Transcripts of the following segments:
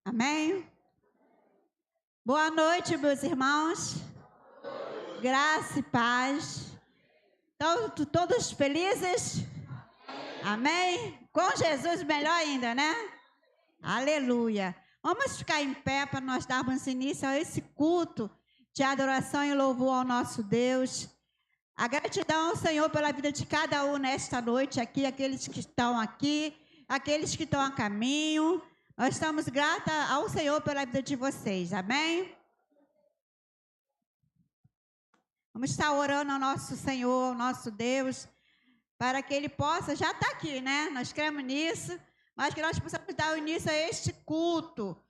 Amém? Boa noite, meus irmãos. Graça e paz. Então, todos felizes? Amém? Com Jesus, melhor ainda, né? Aleluia. Vamos ficar em pé para nós darmos início a esse culto de adoração e louvor ao nosso Deus. A gratidão ao Senhor pela vida de cada um nesta noite aqui, aqueles que estão aqui, aqueles que estão a caminho. Nós estamos gratos ao Senhor pela vida de vocês, amém? Vamos estar orando ao nosso Senhor, ao nosso Deus, para que Ele possa, já está aqui, né? Nós cremos nisso, mas que nós possamos dar início a este culto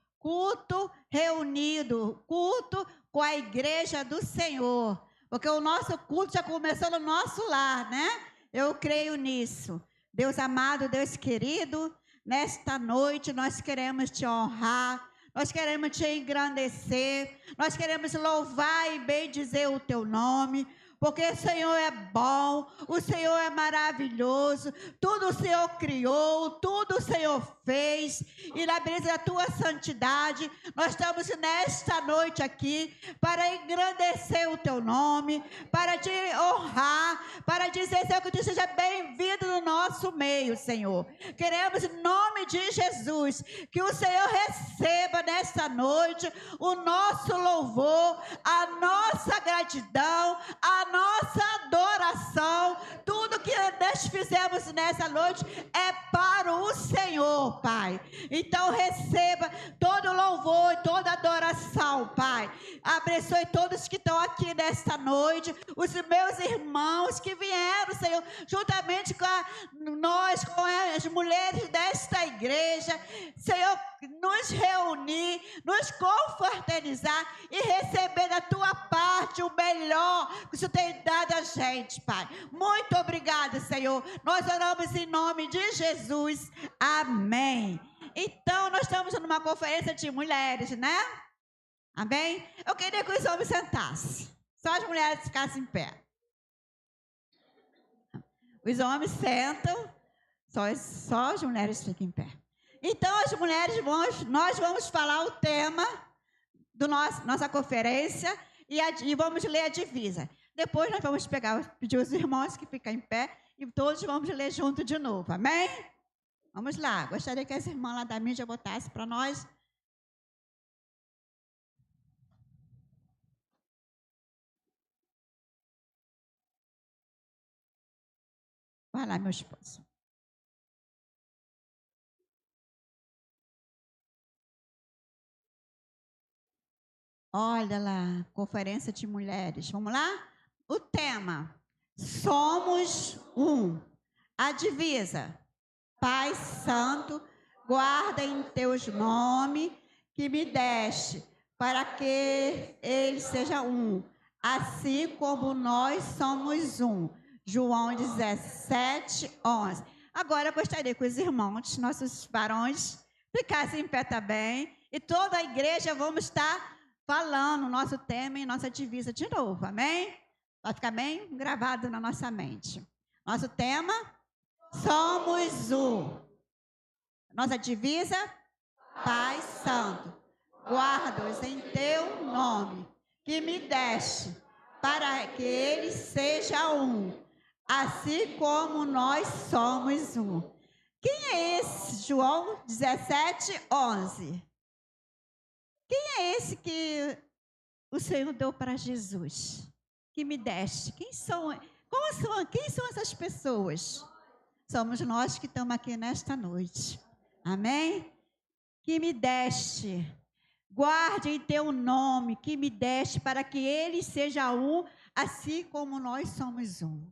reunido, culto com a igreja do Senhor, porque o nosso culto já começou no nosso lar, né? Eu creio nisso. Deus amado, Deus querido, nesta noite nós queremos te honrar, nós queremos te engrandecer, nós queremos louvar e bendizer o teu nome, porque o Senhor é bom, o Senhor é maravilhoso, tudo o Senhor criou, tudo o Senhor fez, e na beleza da tua santidade, nós estamos nesta noite aqui para engrandecer o teu nome, para te honrar, para dizer, Senhor, que tu seja bem-vindo no nosso meio, Senhor. Queremos, em nome de Jesus, que o Senhor receba nesta noite o nosso louvor, a nossa gratidão, a nossa adoração. Tudo que nós fizemos nessa noite é para o Senhor, Pai. Então receba todo louvor e toda adoração, Pai. Abençoe todos que estão aqui nesta noite, os meus irmãos que vieram, Senhor, juntamente com nós, com as mulheres desta igreja, Senhor, nos reunir, nos confraternizar e receber da tua parte o melhor que o Senhor tem dado a gente, Pai. Muito obrigada, Senhor. Nós oramos em nome de Jesus. Amém. Então, nós estamos numa conferência de mulheres, né? Amém? Eu queria que os homens sentassem. Só as mulheres ficassem em pé. Os homens sentam, só as mulheres ficam em pé. Então, as mulheres, nós vamos falar o tema da nossa conferência e vamos ler a divisa. Depois nós vamos pedir os irmãos que ficam em pé e todos vamos ler junto de novo, amém? Vamos lá, gostaria que as irmãs lá da mídia botassem para nós. Vai lá, meu esposo. Olha lá, conferência de mulheres. Vamos lá? O tema: somos um. A divisa: Pai Santo, guarda em teus nomes que me deste, para que ele seja um, assim como nós somos um. João 17, 11. Agora eu gostaria que os irmãos, nossos varões, ficassem em pé também, e toda a igreja vamos estar falando o nosso tema e nossa divisa de novo, amém? Vai ficar bem gravado na nossa mente. Nosso tema: somos um. Nossa divisa: Pai Santo, guarda-os em teu nome, que me deste, para que ele seja um, assim como nós somos um. Quem é esse? João 17, 11. Quem é esse que o Senhor deu para Jesus? Que me deste? Quem são essas pessoas? Somos nós que estamos aqui nesta noite. Amém? Que me deste. Guarde em teu nome, que me deste, para que ele seja um, assim como nós somos um.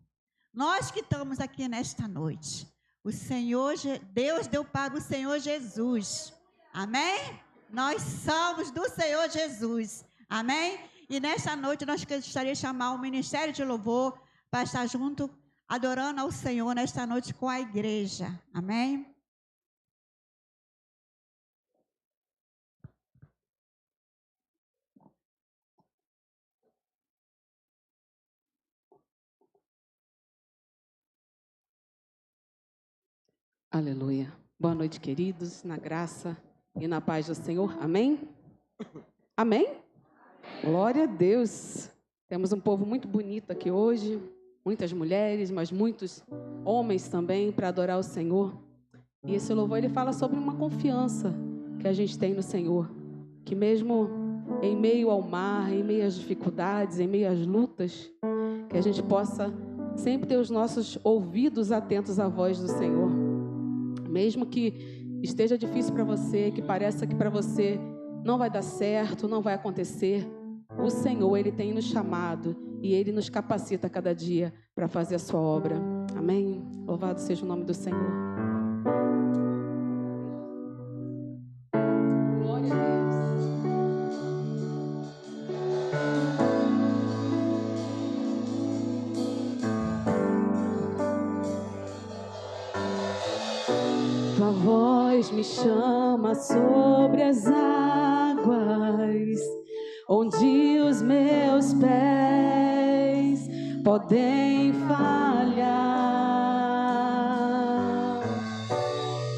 Nós que estamos aqui nesta noite, o Senhor, Deus deu para o Senhor Jesus. Amém? Nós somos do Senhor Jesus. Amém? E nesta noite nós gostaríamos de chamar o Ministério de Louvor para estar junto, adorando ao Senhor nesta noite com a igreja. Amém? Aleluia. Boa noite, queridos, na graça e na paz do Senhor. Amém? Amém? Glória a Deus. Temos um povo muito bonito aqui hoje, muitas mulheres, mas muitos homens também para adorar o Senhor. E esse louvor ele fala sobre uma confiança que a gente tem no Senhor, que mesmo em meio ao mar, em meio às dificuldades, em meio às lutas, que a gente possa sempre ter os nossos ouvidos atentos à voz do Senhor. Mesmo que esteja difícil para você, que pareça que para você não vai dar certo, não vai acontecer, o Senhor, Ele tem nos chamado e Ele nos capacita cada dia para fazer a sua obra. Amém? Louvado seja o nome do Senhor. Glória a Deus. Tua voz me chama sobre as águas, onde os meus pés podem falhar.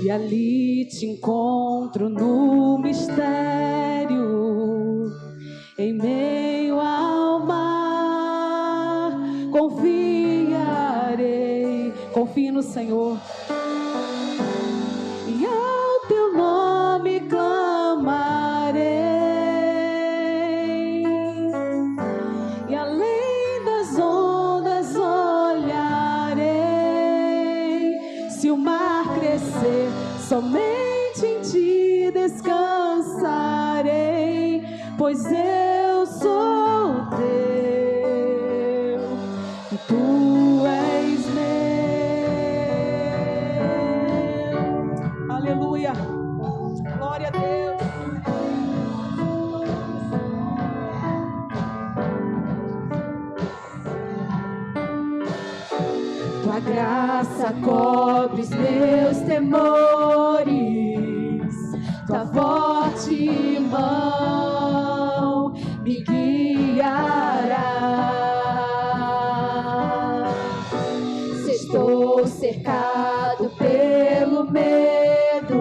E ali te encontro no mistério, em meio ao mar. Confiarei, confie no Senhor. E ao teu nome clamarei, e além das ondas olharei. Se o mar crescer, somente em ti descansarei, pois eu sou teu e tu és meu. Aleluia, glória a Deus. Tua graça cobre os meus temores, tua forte mão me guiará. Se estou cercado pelo medo,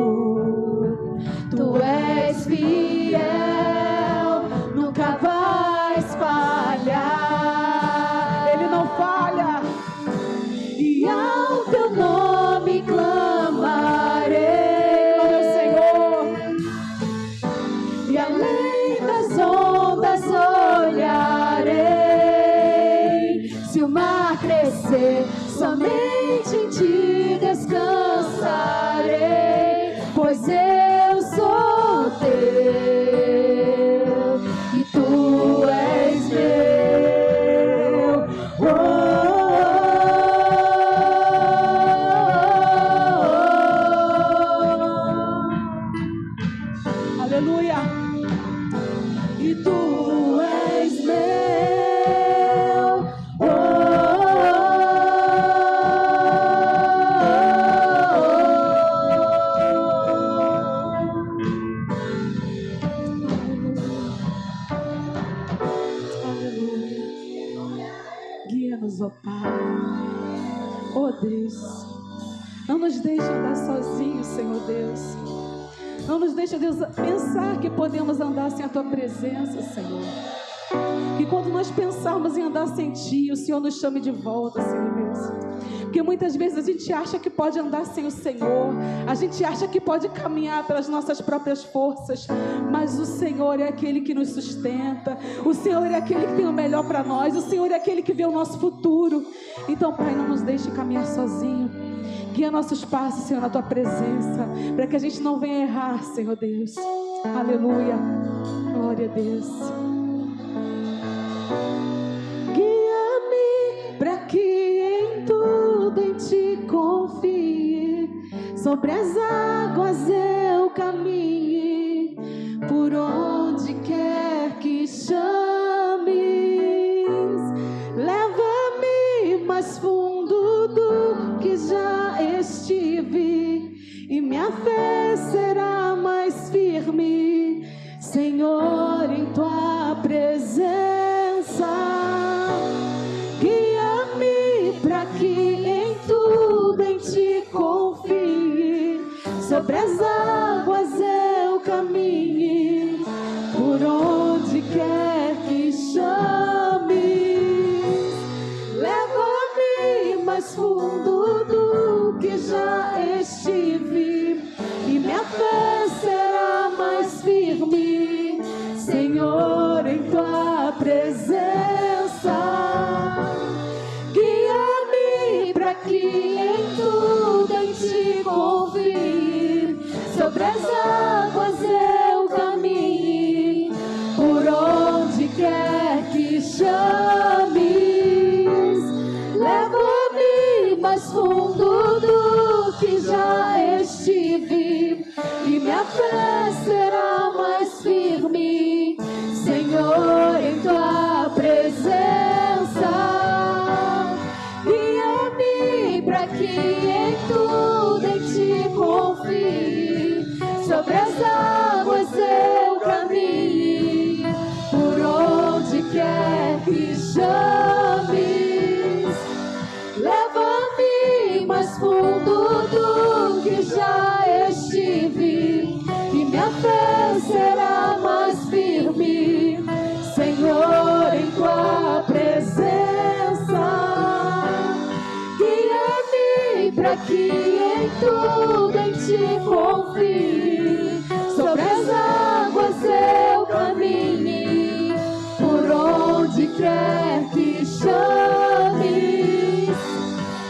tu és fiel, nunca vais falhar. Ele não falha. E ao teu nome clamarei, meu Senhor, e além das ondas olharei. Se o mar crescer, somente em ti descansarei, pois eu sou teu e tu és meu. Aleluia. E tu és meu. Guia-nos, ó Pai. Oh Deus, não nos deixe andar sozinhos, Senhor Deus. Não nos deixe, Deus, pensar que podemos andar sem a Tua presença, Senhor. Que quando nós pensarmos em andar sem Ti, o Senhor nos chame de volta, Senhor Deus. Porque muitas vezes a gente acha que pode andar sem o Senhor, a gente acha que pode caminhar pelas nossas próprias forças, mas o Senhor é aquele que nos sustenta, o Senhor é aquele que tem o melhor para nós, o Senhor é aquele que vê o nosso futuro. Então, Pai, não nos deixe caminhar sozinho. Guia nossos passos, Senhor, na Tua presença, para que a gente não venha errar, Senhor Deus. Aleluia. Glória a Deus. Guia-me para que em tudo em Ti confie. Sobre as águas eu caminhe, por onde quer que chames. Leva-me mais fundo do que já estive, e minha fé será mais firme, Senhor, em Tua presença. Guia-me para que em tudo em Ti confie. Sobre as águas eu caminho, chames. Leva-me mais fundo do que já estive, e minha fé será mais firme, Senhor, em tua presença. Guia-me para que em tudo em ti confie, sobre as águas eu caminhe, por onde quer que chames.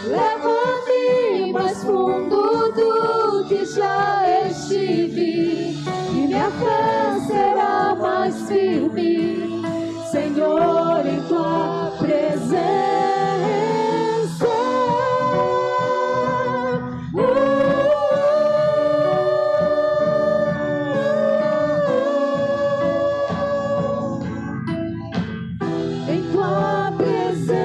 Leva-me mais fundo do que já estive, e minha fé será mais firme, Senhor, em tua presença. Em tua presença.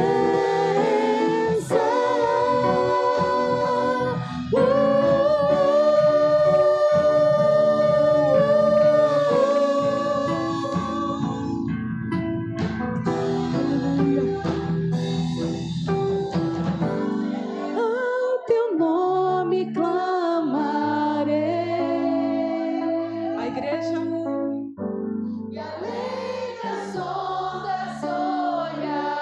Ao teu nome clamarei. A igreja. E além das ondas olharei,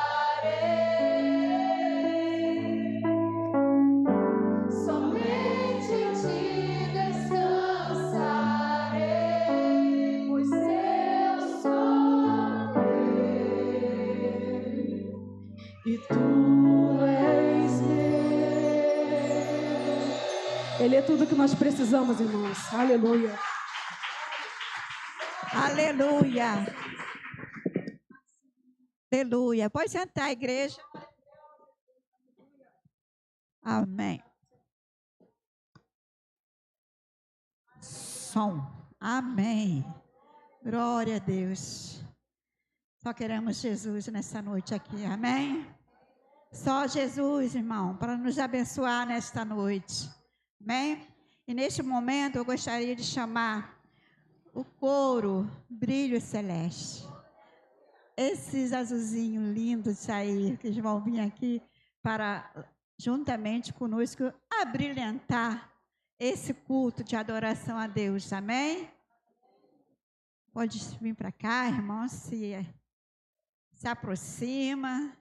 somente em ti descansarei, pois eu sou teu e tu és meu. Ele é tudo que nós precisamos, irmãos. Aleluia. Aleluia. Aleluia. Pode sentar, igreja. Amém. Som. Amém. Glória a Deus. Só queremos Jesus nessa noite aqui. Amém. Só Jesus, irmão, para nos abençoar nesta noite. Amém. E neste momento eu gostaria de chamar o coro Brilho Celeste. Esses azulzinhos lindos aí, que vão vir aqui para, juntamente conosco, abrilhantar esse culto de adoração a Deus. Amém? Pode vir para cá, irmão, se aproxima.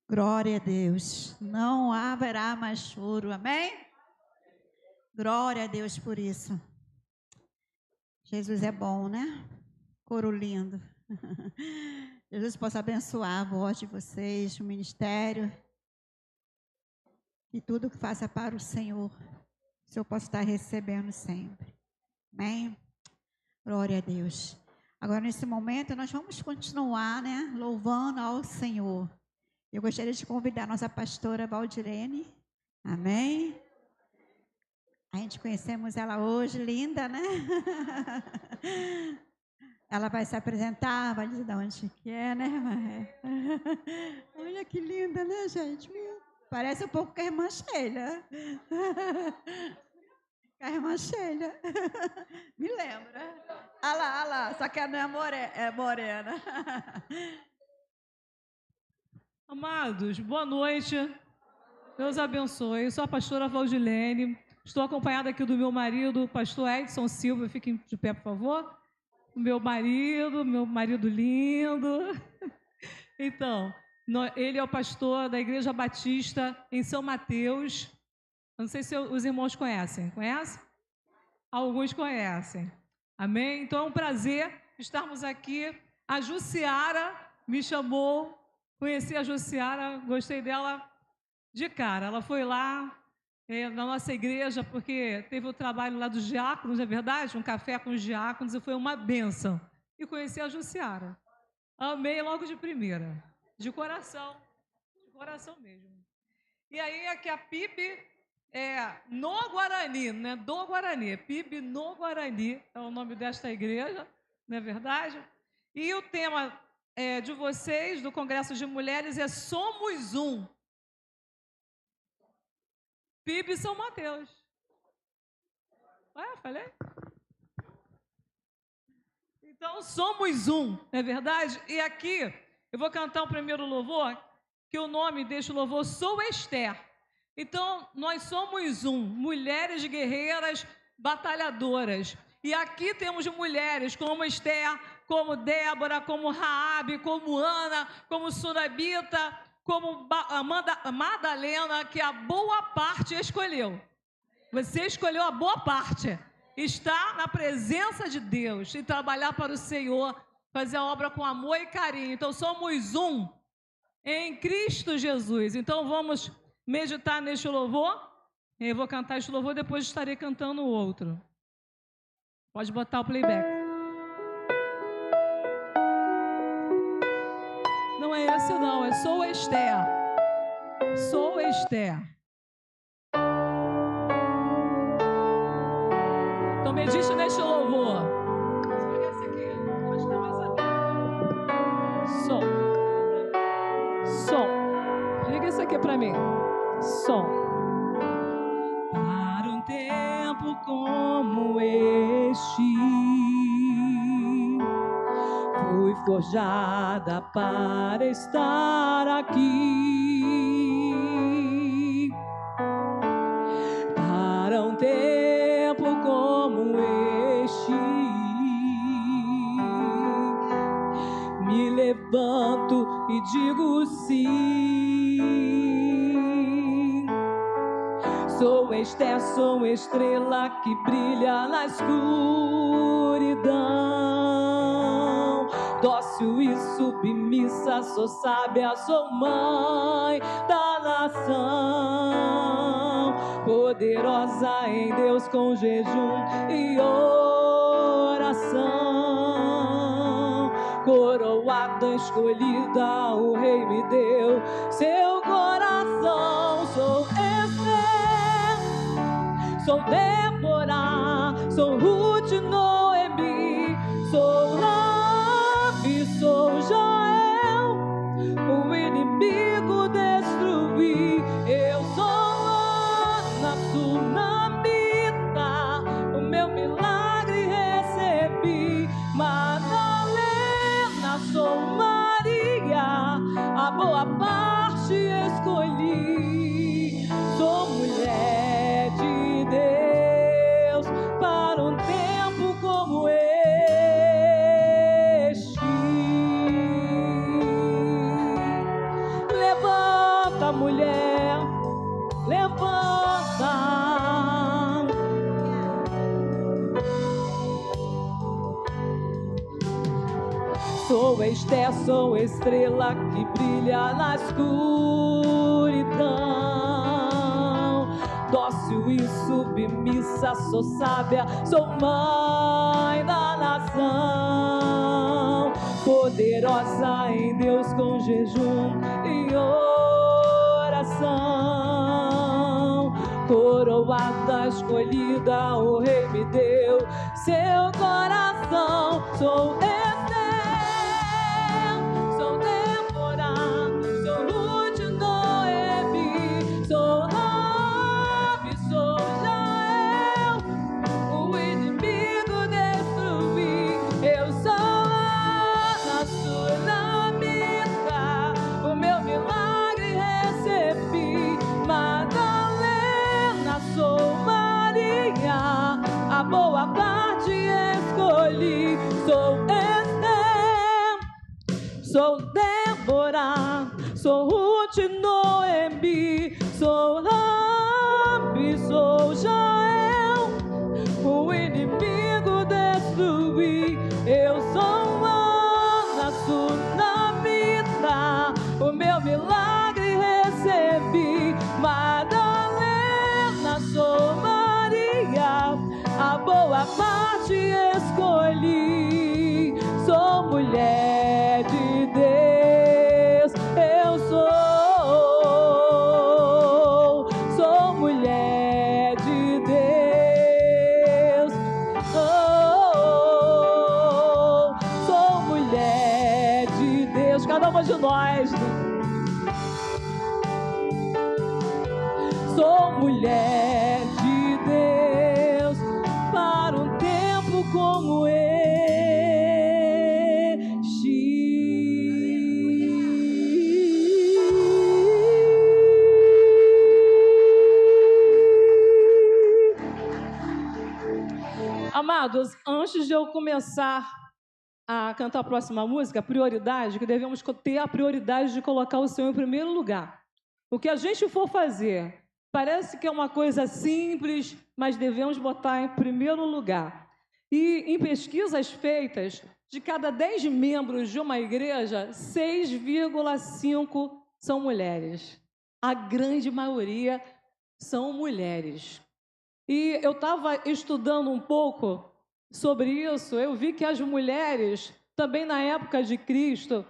Glória a Deus. Não haverá mais choro. Amém? Glória a Deus por isso. Jesus é bom, né? Coro lindo. Jesus possa abençoar a voz de vocês, o ministério. E tudo que faça para o Senhor, o Senhor possa estar recebendo sempre. Amém? Glória a Deus. Agora, nesse momento, nós vamos continuar, né? Louvando ao Senhor. Eu gostaria de convidar a nossa pastora Valdirene. Amém? A gente conhecemos ela hoje, linda, né? Ela vai se apresentar, vai dizer de onde que é, né? Olha que linda, né, gente? Parece um pouco com a irmã Sheila. Com a irmã Sheila. Me lembra. Olha lá, só que ela não é morena. Amados, boa noite. Deus abençoe. Eu sou a pastora Valdilene. Estou acompanhada aqui do meu marido, o pastor Edson Silva. Fiquem de pé, por favor. O meu marido lindo. Então, ele é o pastor da Igreja Batista em São Mateus. Não sei se os irmãos conhecem. Conhecem? Alguns conhecem. Amém? Então é um prazer estarmos aqui. A Jussiara me chamou. Conheci a Jussiara, gostei dela de cara. Ela foi lá na nossa igreja, porque teve o trabalho lá dos diáconos, é verdade? Um café com os diáconos, e foi uma bênção. E conheci a Jussiara. Amei logo de primeira, de coração mesmo. E aí aqui a PIB no Guarani, né? Do Guarani, PIB no Guarani, é o nome desta igreja, não é verdade? E o tema de vocês, do Congresso de Mulheres, é Somos Um. PIB São Mateus. Falei? Então, somos um, não é verdade? E aqui, eu vou cantar o primeiro louvor, que o nome deste louvor, Sou Esther. Então, nós somos um, mulheres guerreiras, batalhadoras. E aqui temos mulheres como Esther, como Débora, como Raabe, como Ana, como Surabita, como Madalena, que a boa parte escolheu. Você escolheu a boa parte. Estar na presença de Deus e trabalhar para o Senhor, fazer a obra com amor e carinho. Então, somos um em Cristo Jesus. Então, vamos meditar neste louvor. Eu vou cantar este louvor, depois estarei cantando o outro. Pode botar o playback. Não é esse não, é Sou Esther. Sou Esther. Então medite neste louvor. Esse aqui, acho que tá mais aberto. Som. Liga isso aqui pra mim. Som. Para um tempo como este, fui forjada para estar aqui. Para um tempo como este, me levanto e digo sim. Sou Esther, sou estrela que brilha na escuridão. Dócil e submissa, sou sábia, sou mãe da nação. Poderosa em Deus com jejum e oração. Coroada, escolhida, o rei me deu seu coração. Sou Esther, sou Débora, sou Ruth, Noemi, sou Rabi, sou Joel, o inimigo destruí. Eu sou Ana, Sunamita, o meu milagre recebi. Madalena, sou Maria, a boa parte escolhi. Sou mulher de Deus para um tempo como Sou Esther, sou estrela que brilha na escuridão. Dócil e submissa, sou sábia, sou mãe da nação. Poderosa em Deus com jejum e oração. Coroada, escolhida, o Rei me deu seu coração. Sou boa parte escolhi. Sou Esther, sou Débora, sou Ruth, Noemi, sou Rabi, sou Jael. O inimigo destruí. Eu sou Ana, Sunamita, o meu milagre recebi. Madalena, sou Maria, a boa parte escolhi. Sou mulher de Deus, eu sou mulher de Deus. Sou mulher de Deus. Cada uma de nós. Sou mulher de Deus para um tempo como este. Amados, antes de eu começar a cantar a próxima música, a prioridade, que devemos ter a prioridade de colocar o Senhor em primeiro lugar. O que a gente for fazer, parece que é uma coisa simples, mas devemos botar em primeiro lugar. E em pesquisas feitas, de cada 10 membros de uma igreja, 6,5 são mulheres. A grande maioria são mulheres. E eu estava estudando um pouco sobre isso, eu vi que as mulheres, também na época de Cristo,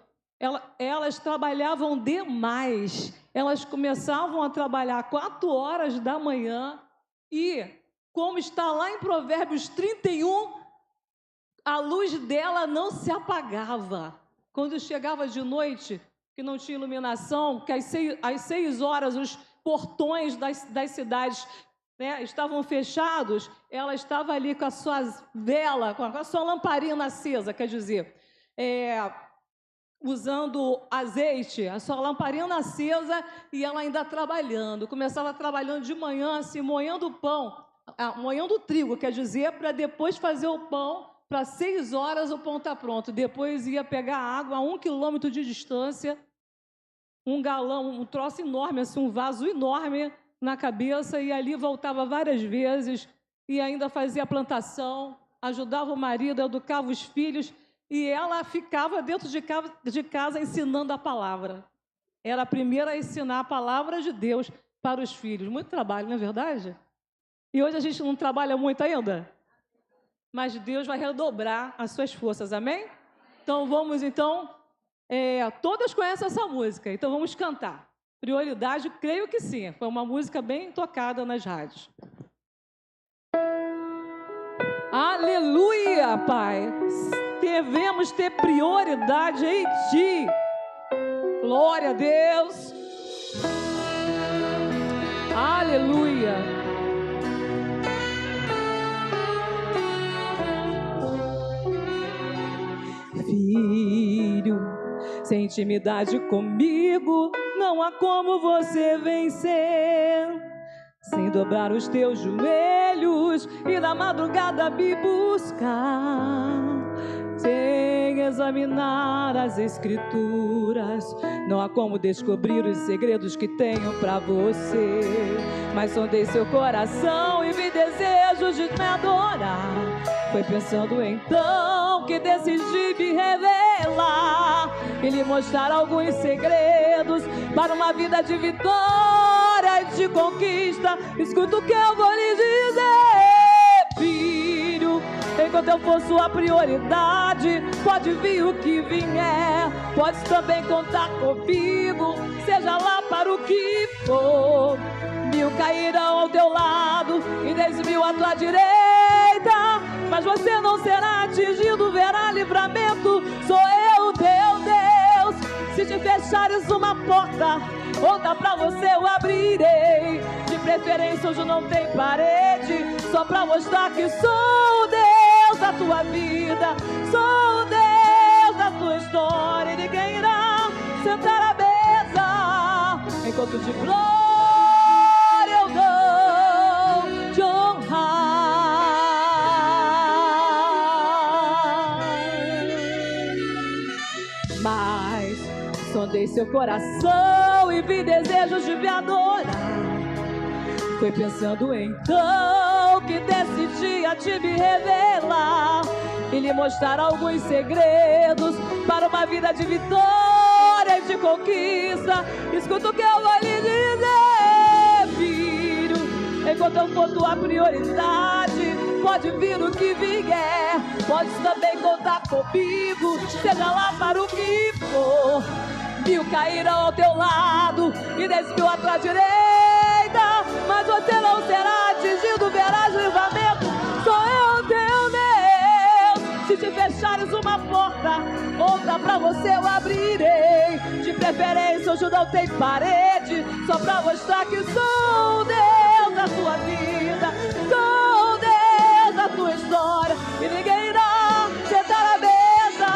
elas trabalhavam demais. Elas começavam a trabalhar 4 horas da manhã e, como está lá em Provérbios 31, a luz dela não se apagava. Quando chegava de noite, que não tinha iluminação, que às 6 horas os portões das cidades, né, estavam fechados, ela estava ali com a sua vela, com a sua lamparina acesa, quer dizer, usando azeite, a sua lamparina acesa, e ela ainda trabalhando. Começava trabalhando de manhã, assim, moendo o pão, moendo o trigo, quer dizer, para depois fazer o pão, para 6 horas o pão está pronto. Depois ia pegar água a 1 quilômetro de distância, um galão, um troço enorme, assim, um vaso enorme na cabeça, e ali voltava várias vezes, e ainda fazia a plantação, ajudava o marido, educava os filhos, e ela ficava dentro de casa ensinando a palavra. Era a primeira a ensinar a palavra de Deus para os filhos. Muito trabalho, não é verdade? E hoje a gente não trabalha muito ainda, mas Deus vai redobrar as suas forças, amém? Então vamos, todas conhecem essa música, então vamos cantar. Prioridade, creio que sim, foi uma música bem tocada nas rádios. Aleluia, Pai! Devemos ter prioridade em Ti. Glória a Deus. Aleluia. Filho, sem intimidade comigo, não há como você vencer. Sem dobrar os teus joelhos e na madrugada me buscar. Sem sem examinar as escrituras. Não há como descobrir os segredos que tenho pra você. Mas sondei seu coração e vi desejos de me adorar. Foi pensando então que decidi me revelar e lhe mostrar alguns segredos para uma vida de vitória e de conquista. Escuta o que eu vou lhe dizer, filho. Enquanto eu for sua prioridade, pode vir o que vier. Pode também contar comigo, seja lá para o que for. 1000 cairão ao teu lado e 10.000 à tua direita, mas você não será atingido, verá livramento. Sou eu, teu Deus. Se te fechares uma porta, outra pra você eu abrirei. De preferência hoje não tem parede, só pra mostrar que sou o Deus da tua vida, sou o Deus da tua história. E ninguém irá sentar à mesa enquanto de glória eu dou de honrar. Mas sondei seu coração e vi desejos de me adorar. Foi pensando então que decidi a te me revelar e lhe mostrar alguns segredos para uma vida de vitória e de conquista. Escuta o que eu vou lhe dizer, filho. Enquanto eu for tua prioridade, pode vir o que vier. Pode também contar comigo, seja lá para o que for. 1000 cairão ao teu lado e 10.000 à tua direita, mas você não será atingido, verás livramento. Sou eu, teu Deus. Se te fechares uma porta, outra pra você eu abrirei. De preferência hoje não tem parede, só pra mostrar que sou o Deus da tua vida, sou o Deus da tua história. E ninguém irá sentar à mesa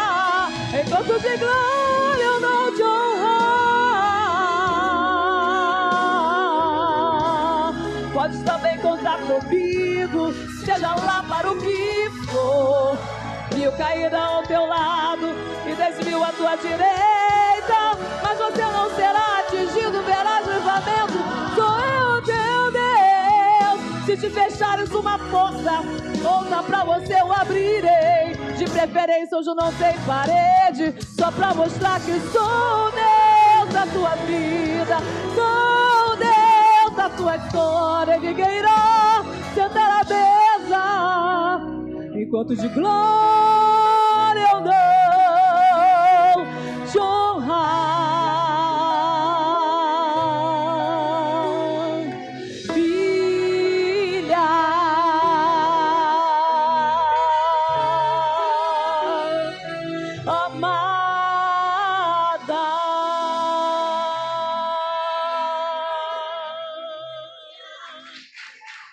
enquanto de glória eu não te honrar. Podes também contar comigo, seja lá para o que for. 1000 cairão ao teu lado e 10.000 à tua direita, mas você não será atingido, verás livramento. Sou eu, teu Deus. Se te fechares uma porta, outra pra você eu abrirei. De preferência hoje não tem parede, só pra mostrar que sou o Deus da tua vida, sou o Deus da tua história. Ninguém irá sentar à mesa enquanto de glória eu dou de honrar, filha amada.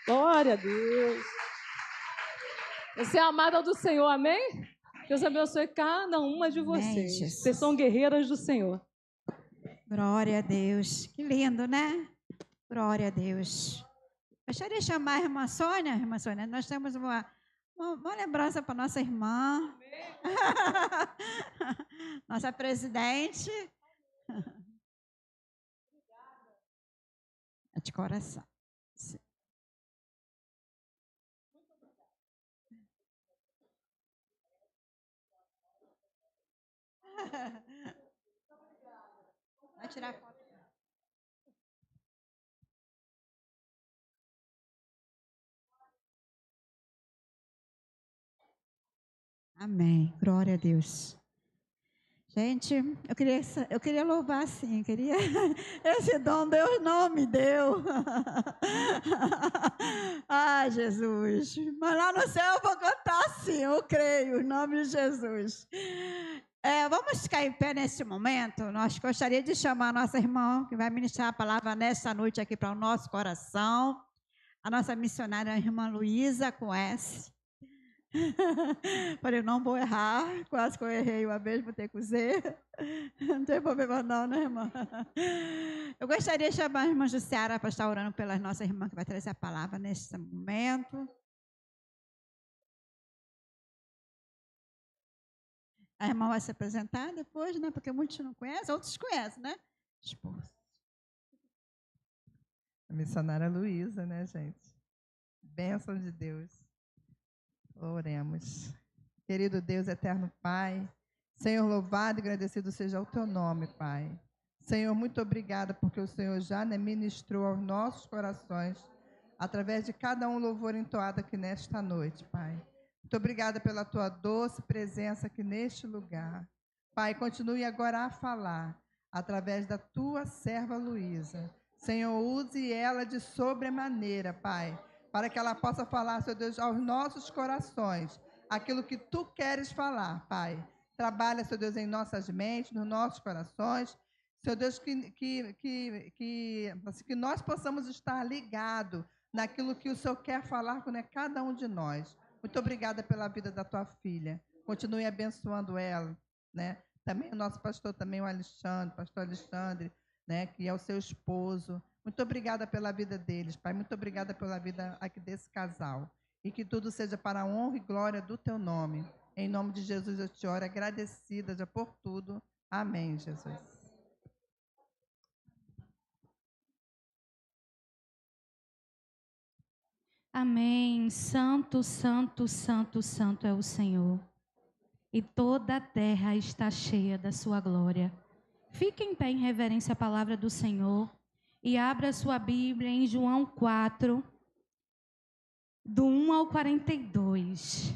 Glória a Deus. Você é amada do Senhor, amém? Deus abençoe cada uma de vocês. Amém, Vocês são guerreiras do Senhor. Glória a Deus. Que lindo, né? Glória a Deus. Gostaria de chamar a irmã Sônia. Irmã Sônia, nós temos uma lembrança para nossa irmã. Nossa presidente. É de coração. Vai tirar foto. Amém. Glória a Deus. Gente, eu queria louvar assim, queria esse dom Deus não me deu. Ai, Jesus. Mas lá no céu eu vou cantar assim, eu creio, em nome de Jesus. Vamos ficar em pé nesse momento. Nós gostaríamos de chamar a nossa irmã, que vai ministrar a palavra nessa noite aqui para o nosso coração. A nossa missionária, a irmã Luísa, com S. Falei, não vou errar. Quase que eu errei uma vez, vou ter com Z. Não tem problema não, né, irmã? Eu gostaria de chamar a irmã Jussiara para estar orando pela nossa irmã que vai trazer a palavra nesse momento. A irmã vai se apresentar depois, né? Porque muitos não conhecem, outros conhecem, né? Esposa. A missionária Luísa, né, gente? Bênção de Deus. Oremos. Querido Deus, eterno Pai, Senhor, louvado e agradecido seja o teu nome, Pai. Senhor, muito obrigada porque o Senhor já ministrou aos nossos corações, através de cada um louvor entoado aqui nesta noite, Pai. Muito obrigada pela tua doce presença aqui neste lugar. Pai, continue agora a falar, através da tua serva Luísa. Senhor, use ela de sobremaneira, Pai, para que ela possa falar, Senhor Deus, aos nossos corações, aquilo que tu queres falar, Pai. Trabalha, Senhor Deus, em nossas mentes, nos nossos corações. Senhor Deus, que nós possamos estar ligados naquilo que o Senhor quer falar com cada um de nós. Muito obrigada pela vida da tua filha. Continue abençoando ela, né? Também o nosso pastor, também o Alexandre, pastor Alexandre, né? Que é o seu esposo. Muito obrigada pela vida deles, Pai. Muito obrigada pela vida aqui desse casal. E que tudo seja para a honra e glória do teu nome. Em nome de Jesus eu te oro, agradecida já por tudo. Amém, Jesus. Amém. Santo, santo, santo, santo é o Senhor. E toda a terra está cheia da sua glória. Fique em pé em reverência à palavra do Senhor e abra sua Bíblia em João 4, do 1 ao 42.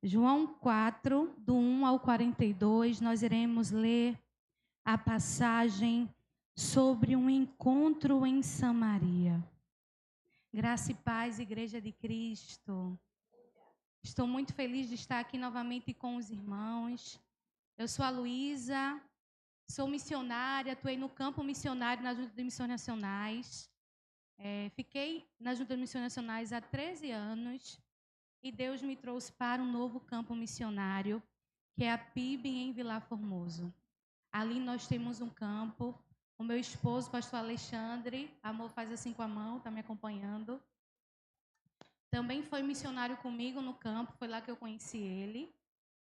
João 4, do 1 ao 42, nós iremos ler a passagem sobre um encontro em Samaria. Graça e paz, Igreja de Cristo. Estou muito feliz de estar aqui novamente com os irmãos. Eu sou a Luísa, sou missionária, atuei no campo missionário na Junta de Missões Nacionais. Fiquei na Junta de Missões Nacionais há 13 anos e Deus me trouxe para um novo campo missionário, que é a PIB em Vilar Formoso. Ali nós temos um campo. O meu esposo, pastor Alexandre, amor, faz assim com a mão, está me acompanhando. Também foi missionário comigo no campo, foi lá que eu conheci ele.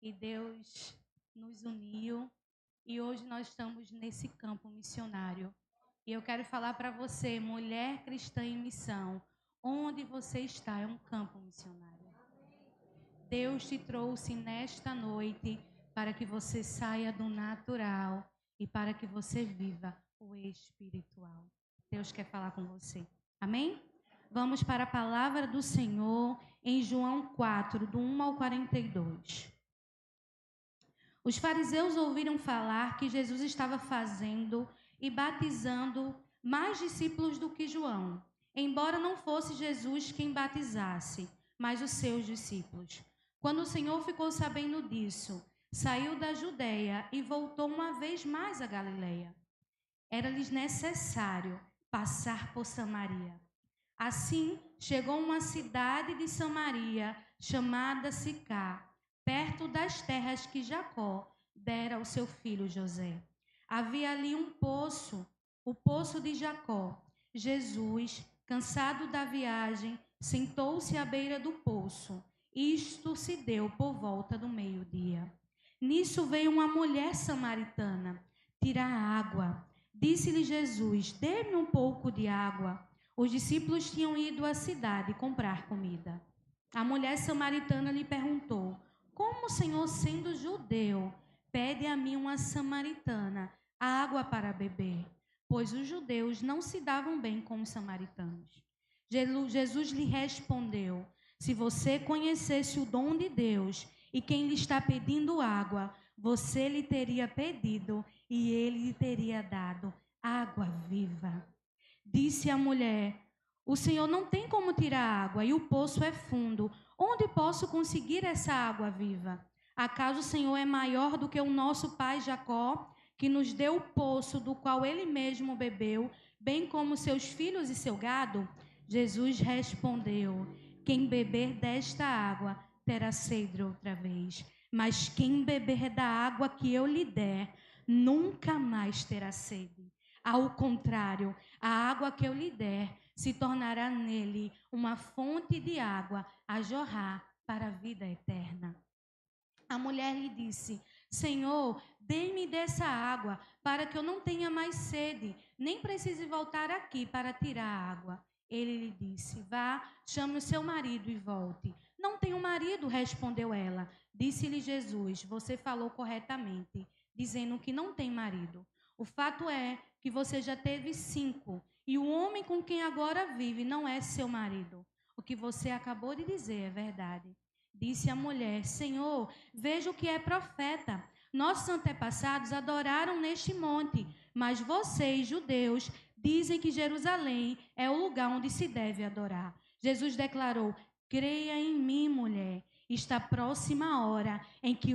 E Deus nos uniu. E hoje nós estamos nesse campo missionário. E eu quero falar para você, mulher cristã em missão, onde você está é um campo missionário. Deus te trouxe nesta noite para que você saia do natural e para que você viva o espiritual. Deus quer falar com você. Amém? Vamos para a palavra do Senhor em João 4, do 1 ao 42. Os fariseus ouviram falar que Jesus estava fazendo e batizando mais discípulos do que João, embora não fosse Jesus quem batizasse, mas os seus discípulos. Quando o Senhor ficou sabendo disso, saiu da Judeia e voltou uma vez mais a Galileia. Era-lhes necessário passar por Samaria. Assim, chegou a uma cidade de Samaria, chamada Sicá, perto das terras que Jacó dera ao seu filho José. Havia ali um poço, o poço de Jacó. Jesus, cansado da viagem, sentou-se à beira do poço. Isto se deu por volta do meio-dia. Nisso veio uma mulher samaritana tirar água. Disse-lhe Jesus: dê-me um pouco de água. Os discípulos tinham ido à cidade comprar comida. A mulher samaritana lhe perguntou: como o Senhor, sendo judeu, pede a mim, uma samaritana, água para beber? Pois os judeus não se davam bem com os samaritanos. Jesus lhe respondeu: se você conhecesse o dom de Deus e quem lhe está pedindo água, você lhe teria pedido e ele lhe teria dado água viva. Disse a mulher: o Senhor não tem como tirar água e o poço é fundo. Onde posso conseguir essa água viva? Acaso o Senhor é maior do que o nosso pai Jacó, que nos deu o poço do qual ele mesmo bebeu, bem como seus filhos e seu gado? Jesus respondeu: quem beber desta água terá sede outra vez, mas quem beber da água que eu lhe der, nunca mais terá sede. Ao contrário, a água que eu lhe der se tornará nele uma fonte de água a jorrar para a vida eterna. A mulher lhe disse: Senhor, dê-me dessa água, para que eu não tenha mais sede, nem precise voltar aqui para tirar a água. Ele lhe disse: Vá, chame o seu marido e volte. Não tenho marido, respondeu ela. Disse-lhe Jesus: Você falou corretamente, dizendo que não tem marido. O fato é que você já teve 5, e o homem com quem agora vive não é seu marido. O que você acabou de dizer é verdade. Disse a mulher: Senhor, vejo que é profeta. Nossos antepassados adoraram neste monte, mas vocês, judeus, dizem que Jerusalém é o lugar onde se deve adorar. Jesus declarou: Creia em mim, mulher. Está próxima a hora em que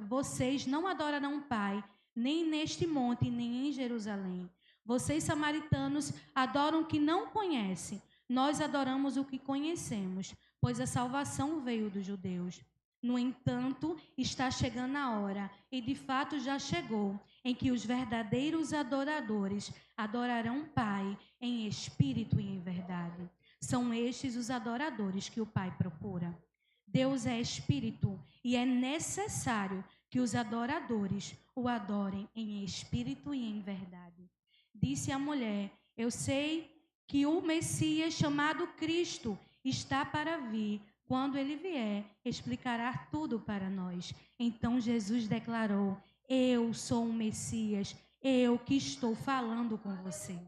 vocês não adorarão o Pai, nem neste monte, nem em Jerusalém. Vocês, samaritanos, adoram o que não conhecem. Nós adoramos o que conhecemos, pois a salvação veio dos judeus. No entanto, está chegando a hora, e de fato já chegou, em que os verdadeiros adoradores adorarão o Pai em espírito e em verdade. São estes os adoradores que o Pai procura. Deus é espírito e é necessário que os adoradores o adorem em espírito e em verdade. Disse a mulher: Eu sei que o Messias, chamado Cristo, está para vir. Quando ele vier, explicará tudo para nós. Então Jesus declarou: Eu sou o Messias, eu que estou falando com você.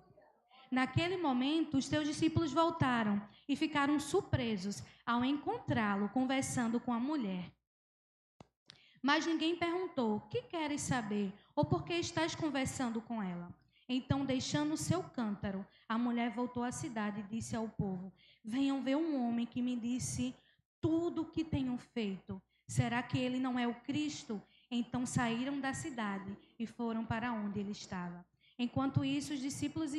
Naquele momento, os seus discípulos voltaram e ficaram surpresos ao encontrá-lo conversando com a mulher. Mas ninguém perguntou: O que queres saber? Ou por que estás conversando com ela? Então, deixando o seu cântaro, a mulher voltou à cidade e disse ao povo: Venham ver um homem que me disse tudo o que tenho feito. Será que ele não é o Cristo? Então saíram da cidade e foram para onde ele estava. Enquanto isso, os discípulos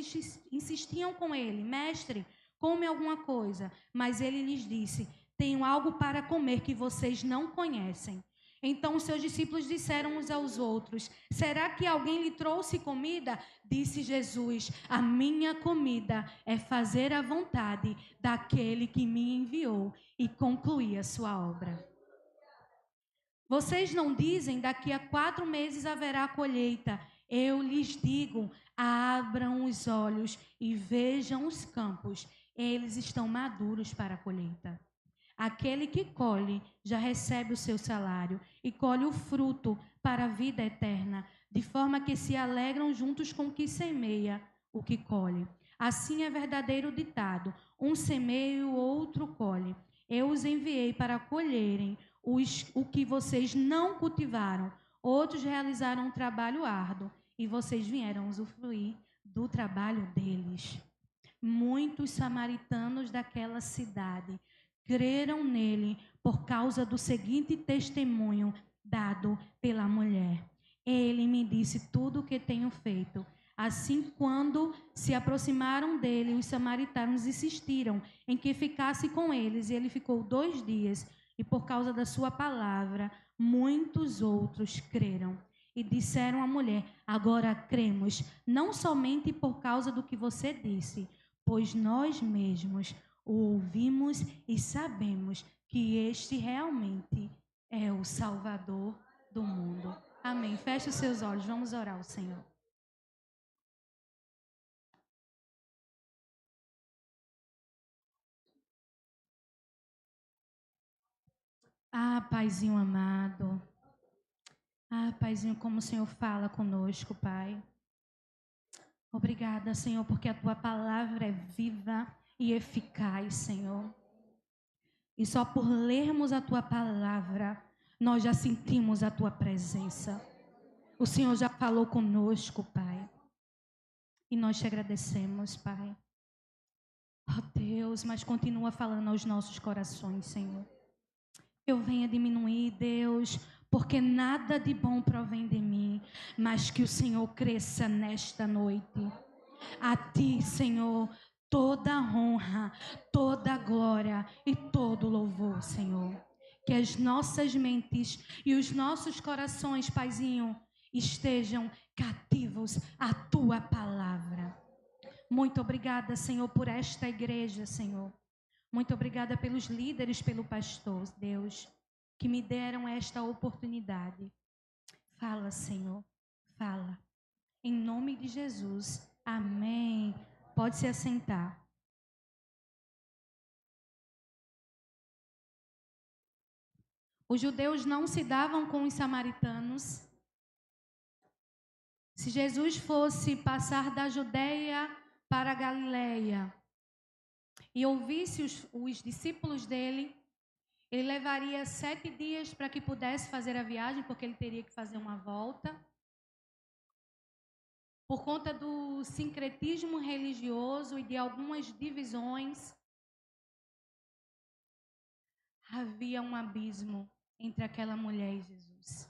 insistiam com ele: Mestre, come alguma coisa. Mas ele lhes disse: Tenho algo para comer que vocês não conhecem. Então os seus discípulos disseram uns aos outros: Será que alguém lhe trouxe comida? Disse Jesus: A minha comida é fazer a vontade daquele que me enviou e concluir a sua obra. Vocês não dizem: Daqui a 4 meses haverá colheita. Eu lhes digo: abram os olhos e vejam os campos. Eles estão maduros para a colheita. Aquele que colhe já recebe o seu salário e colhe o fruto para a vida eterna, de forma que se alegram juntos com o que semeia o que colhe. Assim é verdadeiro ditado: um semeia e o outro colhe. Eu os enviei para colherem o que vocês não cultivaram. Outros realizaram um trabalho árduo e vocês vieram usufruir do trabalho deles. Muitos samaritanos daquela cidade creram nele por causa do seguinte testemunho dado pela mulher: Ele me disse tudo o que tenho feito. Assim, quando se aproximaram dele, os samaritanos insistiram em que ficasse com eles, e ele ficou 2 dias. E por causa da sua palavra, muitos outros creram. E disseram à mulher: Agora cremos, não somente por causa do que você disse, pois nós mesmos o ouvimos e sabemos que este realmente é o Salvador do mundo. Amém. Feche os seus olhos, vamos orar ao Senhor. Ah, Paizinho amado. Ah, Paizinho, como o Senhor fala conosco, Pai. Obrigada, Senhor, porque a Tua palavra é viva e eficaz, Senhor. E só por lermos a Tua palavra, nós já sentimos a Tua presença. O Senhor já falou conosco, Pai. E nós te agradecemos, Pai. Oh, Deus, mas continua falando aos nossos corações, Senhor. Eu venho a diminuir, Deus, porque nada de bom provém de mim, mas que o Senhor cresça nesta noite. A Ti, Senhor, toda honra, toda glória e todo louvor, Senhor. Que as nossas mentes e os nossos corações, Paizinho, estejam cativos à Tua palavra. Muito obrigada, Senhor, por esta igreja, Senhor. Muito obrigada pelos líderes, pelo pastor, Deus. que me deram esta oportunidade. Fala, Senhor, fala. Em nome de Jesus. Amém. Pode se assentar. Os judeus não se davam com os samaritanos. Se Jesus fosse passar da Judeia para a Galileia e ouvisse os discípulos dele, ele levaria 7 dias para que pudesse fazer a viagem, porque ele teria que fazer uma volta. Por conta do sincretismo religioso e de algumas divisões, havia um abismo entre aquela mulher e Jesus.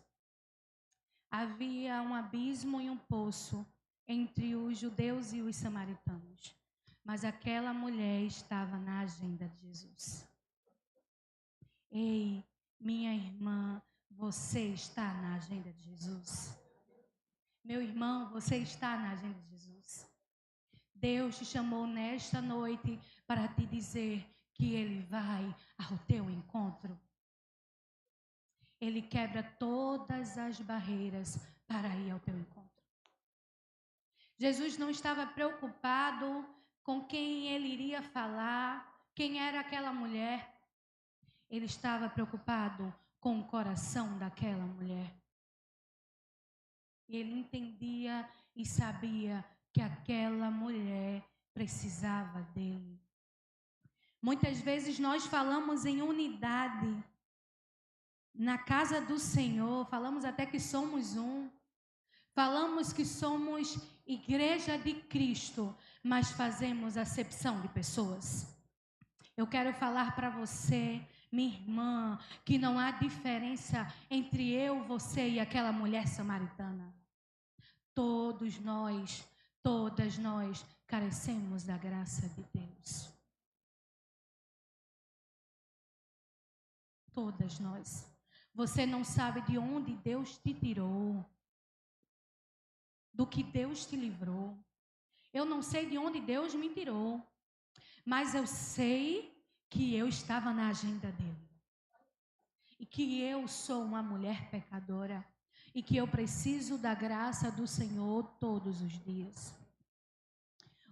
Havia um abismo e um poço entre os judeus e os samaritanos. Mas aquela mulher estava na agenda de Jesus. Ei, minha irmã, você está na agenda de Jesus? Meu irmão, você está na agenda de Jesus? Deus te chamou nesta noite para te dizer que Ele vai ao teu encontro. Ele quebra todas as barreiras para ir ao teu encontro. Jesus não estava preocupado com quem ele iria falar, quem era aquela mulher. Ele estava preocupado com o coração daquela mulher. E ele entendia e sabia que aquela mulher precisava dele. Muitas vezes nós falamos em unidade na casa do Senhor, falamos até que somos um, falamos que somos igreja de Cristo, mas fazemos acepção de pessoas. Eu quero falar para você, minha irmã, que não há diferença entre eu, você e aquela mulher samaritana. Todos nós, todas nós carecemos da graça de Deus. Todas nós. Você não sabe de onde Deus te tirou, do que Deus te livrou. Eu não sei de onde Deus me tirou, mas eu sei que eu estava na agenda dele. E que eu sou uma mulher pecadora. E que eu preciso da graça do Senhor todos os dias.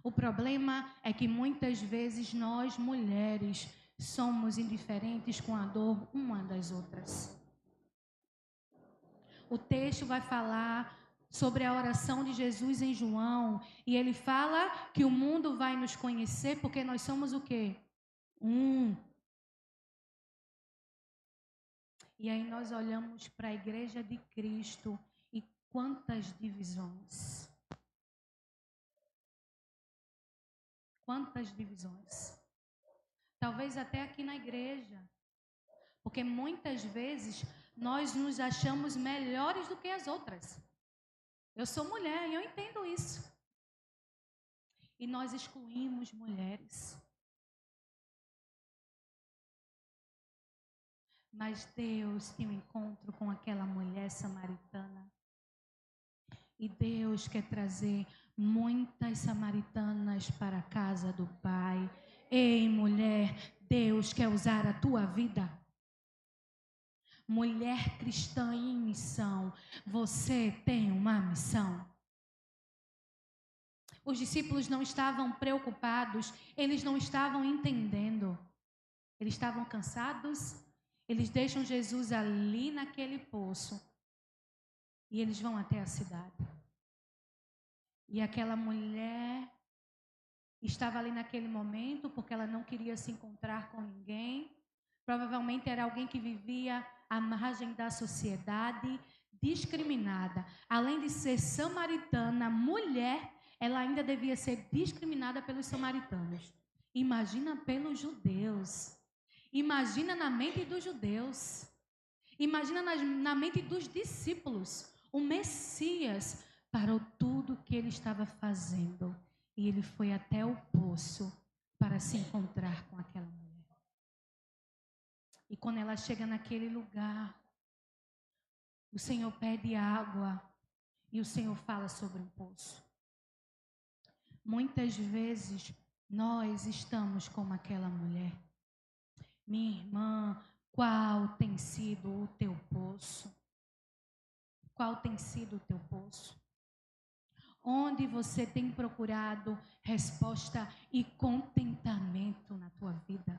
O problema é que muitas vezes nós, mulheres, somos indiferentes com a dor uma das outras. O texto vai falar sobre a oração de Jesus em João. E ele fala que o mundo vai nos conhecer porque nós somos o quê? Um. E aí nós olhamos para a igreja de Cristo e quantas divisões. Quantas divisões. Talvez até aqui na igreja. Porque muitas vezes nós nos achamos melhores do que as outras. Eu sou mulher e eu entendo isso. E nós excluímos mulheres. Mas Deus tem um encontro com aquela mulher samaritana. E Deus quer trazer muitas samaritanas para a casa do Pai. Ei, mulher, Deus quer usar a tua vida. Mulher cristã em missão, você tem uma missão. Os discípulos não estavam preocupados, eles não estavam entendendo. Eles estavam cansados. Eles deixam Jesus ali naquele poço e eles vão até a cidade. E aquela mulher estava ali naquele momento porque ela não queria se encontrar com ninguém. Provavelmente era alguém que vivia à margem da sociedade, discriminada. Além de ser samaritana, mulher, ela ainda devia ser discriminada pelos samaritanos. Imagina pelos judeus. Imagina na mente dos judeus. Imagina na mente dos discípulos. O Messias parou tudo o que ele estava fazendo. E ele foi até o poço para se encontrar com aquela mulher. E quando ela chega naquele lugar, o Senhor pede água. E o Senhor fala sobre um poço. Muitas vezes nós estamos como aquela mulher. Minha irmã, Qual tem sido o teu poço? Qual tem sido o teu poço? Onde você tem procurado resposta e contentamento na tua vida?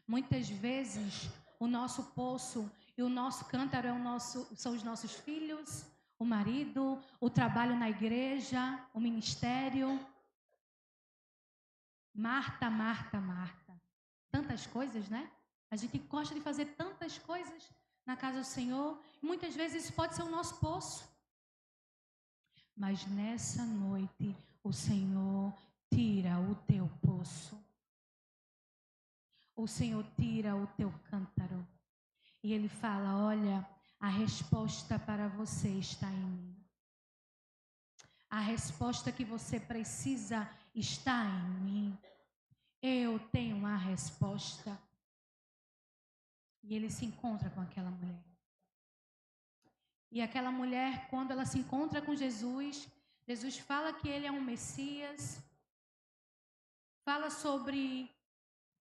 Muitas vezes o nosso poço e o nosso cântaro são os nossos filhos, o marido, o trabalho na igreja, o ministério. Marta, Marta, Marta. Tantas coisas, né? A gente gosta de fazer tantas coisas na casa do Senhor. Muitas vezes isso pode ser o nosso poço. Mas nessa noite o Senhor tira o teu poço. O Senhor tira o teu cântaro. E Ele fala, olha, a resposta para você está em mim. A resposta que você precisa está em mim. Eu tenho a resposta. E ele se encontra com aquela mulher. E aquela mulher, quando ela se encontra com Jesus, Jesus fala que ele é um Messias. Fala sobre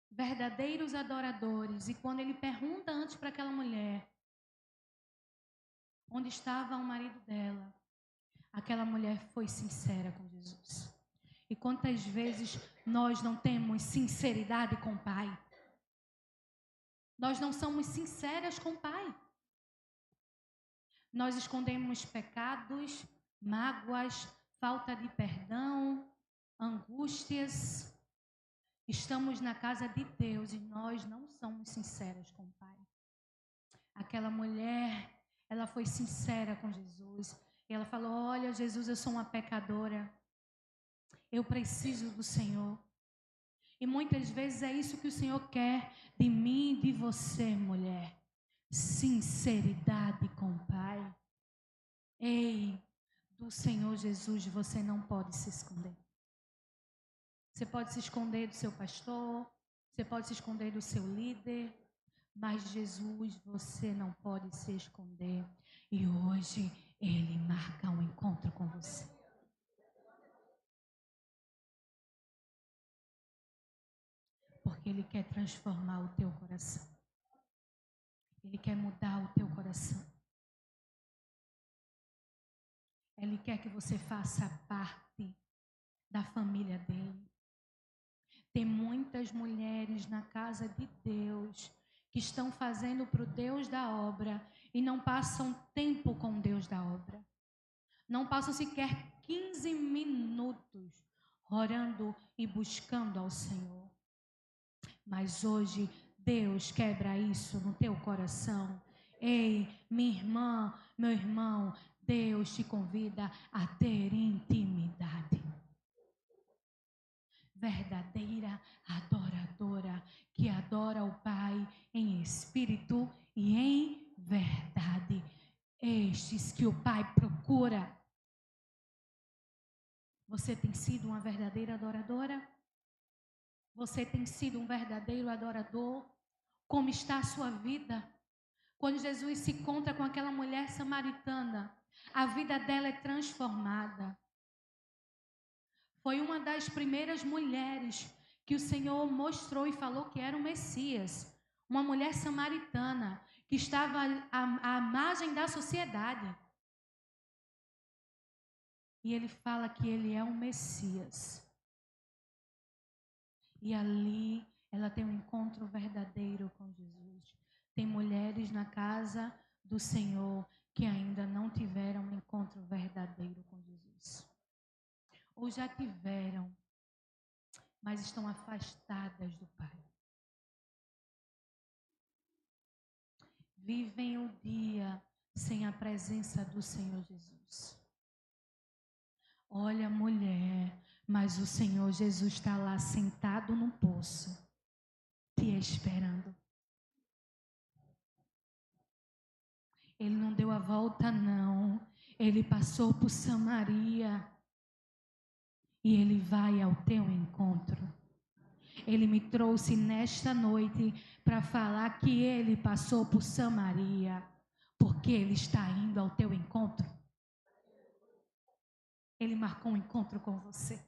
verdadeiros adoradores. E quando ele pergunta antes para aquela mulher onde estava o marido dela, aquela mulher foi sincera com Jesus. E quantas vezes nós não temos sinceridade com o Pai? Nós não somos sinceras com o Pai. Nós escondemos pecados, mágoas, falta de perdão, angústias. Estamos na casa de Deus e nós não somos sinceras com o Pai. Aquela mulher, ela foi sincera com Jesus. E ela falou, olha, Jesus, eu sou uma pecadora. Eu preciso do Senhor. E muitas vezes é isso que o Senhor quer de mim e de você, mulher. Sinceridade com o Pai. Ei, do Senhor Jesus você não pode se esconder. Você pode se esconder do seu pastor, você pode se esconder do seu líder, mas Jesus você não pode se esconder. E hoje Ele marca um encontro com você. Porque Ele quer transformar o teu coração. Ele quer mudar o teu coração. Ele quer que você faça parte da família dele. Tem muitas mulheres na casa de Deus que estão fazendo para o Deus da obra e não passam tempo com o Deus da obra. Não passam sequer 15 minutos orando e buscando ao Senhor. Mas hoje Deus quebra isso no teu coração. Ei, minha irmã, meu irmão, Deus te convida a ter intimidade. Verdadeira adoradora que adora o Pai em espírito e em verdade. Estes que o Pai procura. Você tem sido uma verdadeira adoradora? Você tem sido um verdadeiro adorador? Como está a sua vida? Quando Jesus se encontra com aquela mulher samaritana, a vida dela é transformada. Foi uma das primeiras mulheres que o Senhor mostrou e falou que era o Messias. Uma mulher samaritana que estava à margem da sociedade. E ele fala que ele é o Messias. E ali ela tem um encontro verdadeiro com Jesus. Tem mulheres na casa do Senhor que ainda não tiveram um encontro verdadeiro com Jesus. Ou já tiveram, mas estão afastadas do Pai. Vivem o dia sem a presença do Senhor Jesus. Olha, mulher, mas o Senhor Jesus está lá sentado no poço, te esperando. Ele não deu a volta, não. Ele passou por Samaria. E Ele vai ao teu encontro. Ele me trouxe nesta noite para falar que Ele passou por Samaria. Porque Ele está indo ao teu encontro. Ele marcou um encontro com você.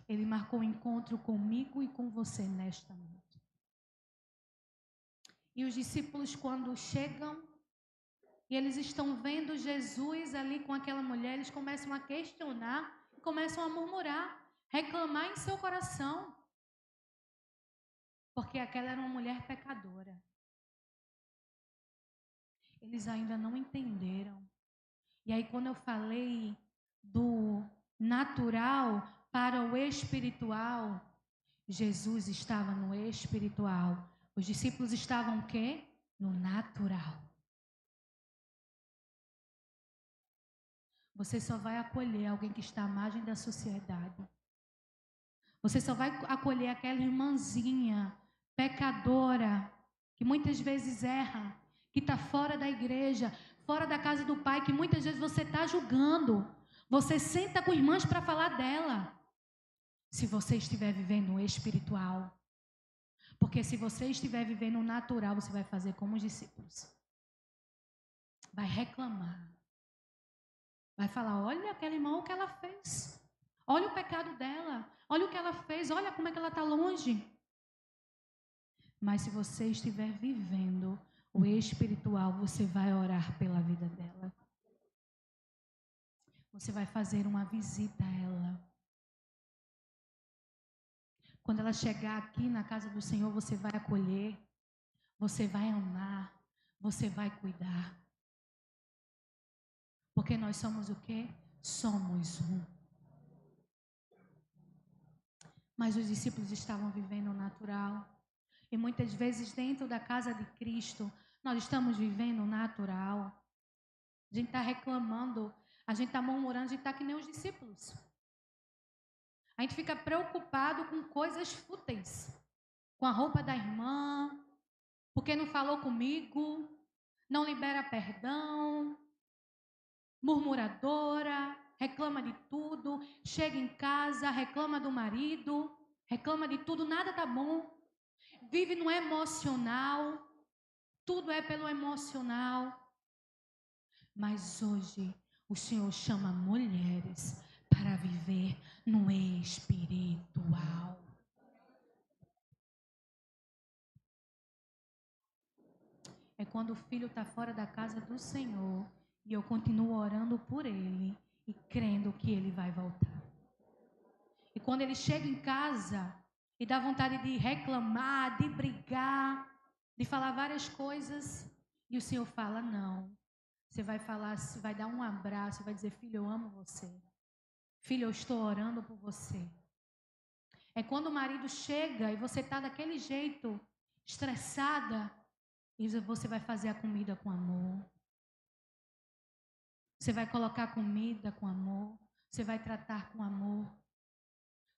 Ele marcou um encontro comigo e com você nesta noite. E os discípulos, quando chegam e eles estão vendo Jesus ali com aquela mulher, eles começam a questionar, começam a murmurar, reclamar em seu coração. Porque aquela era uma mulher pecadora. Eles ainda não entenderam. E aí, quando eu falei do natural para o espiritual, Jesus estava no espiritual. Os discípulos estavam o quê? No natural. Você só vai acolher alguém que está à margem da sociedade. Você só vai acolher aquela irmãzinha pecadora, que muitas vezes erra, que está fora da igreja, fora da casa do Pai, que muitas vezes você está julgando. Você senta com irmãs para falar dela. Se você estiver vivendo o espiritual. Porque se você estiver vivendo o natural, você vai fazer como os discípulos. Vai reclamar. Vai falar, olha aquela irmã, o que ela fez. Olha o pecado dela. Olha o que ela fez. Olha como é que ela está longe. Mas se você estiver vivendo o espiritual, você vai orar pela vida dela. Você vai fazer uma visita a ela. Quando ela chegar aqui na casa do Senhor, você vai acolher, você vai amar, você vai cuidar. Porque nós somos o quê? Somos um. Mas os discípulos estavam vivendo o natural. E muitas vezes dentro da casa de Cristo, nós estamos vivendo o natural. A gente está reclamando, a gente está murmurando, a gente está que nem os discípulos. A gente fica preocupado com coisas fúteis. Com a roupa da irmã, porque não falou comigo, não libera perdão, murmuradora, reclama de tudo, chega em casa, reclama do marido, reclama de tudo, nada tá bom. Vive no emocional, tudo é pelo emocional. Mas hoje o Senhor chama mulheres para viver no espiritual. É quando o filho está fora da casa do Senhor e eu continuo orando por ele e crendo que ele vai voltar. E quando ele chega em casa e dá vontade de reclamar, de brigar, de falar várias coisas, e o Senhor fala, não. Você vai falar, você vai dar um abraço, vai dizer, filho, eu amo você. Filho, eu estou orando por você. É quando o marido chega e você está daquele jeito, estressada, e você vai fazer a comida com amor. Você vai colocar comida com amor. Você vai tratar com amor.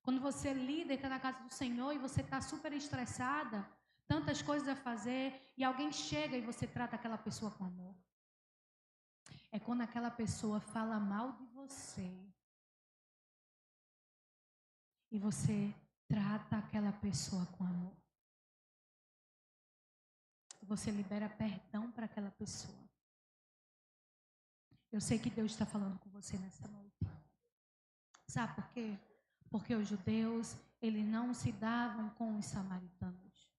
Quando você lida e está na casa do Senhor e você está super estressada, tantas coisas a fazer, e alguém chega e você trata aquela pessoa com amor. É quando aquela pessoa fala mal de você. E você trata aquela pessoa com amor. Você libera perdão para aquela pessoa. Eu sei que Deus está falando com você nesta noite. Sabe por quê? Porque os judeus, eles não se davam com os samaritanos.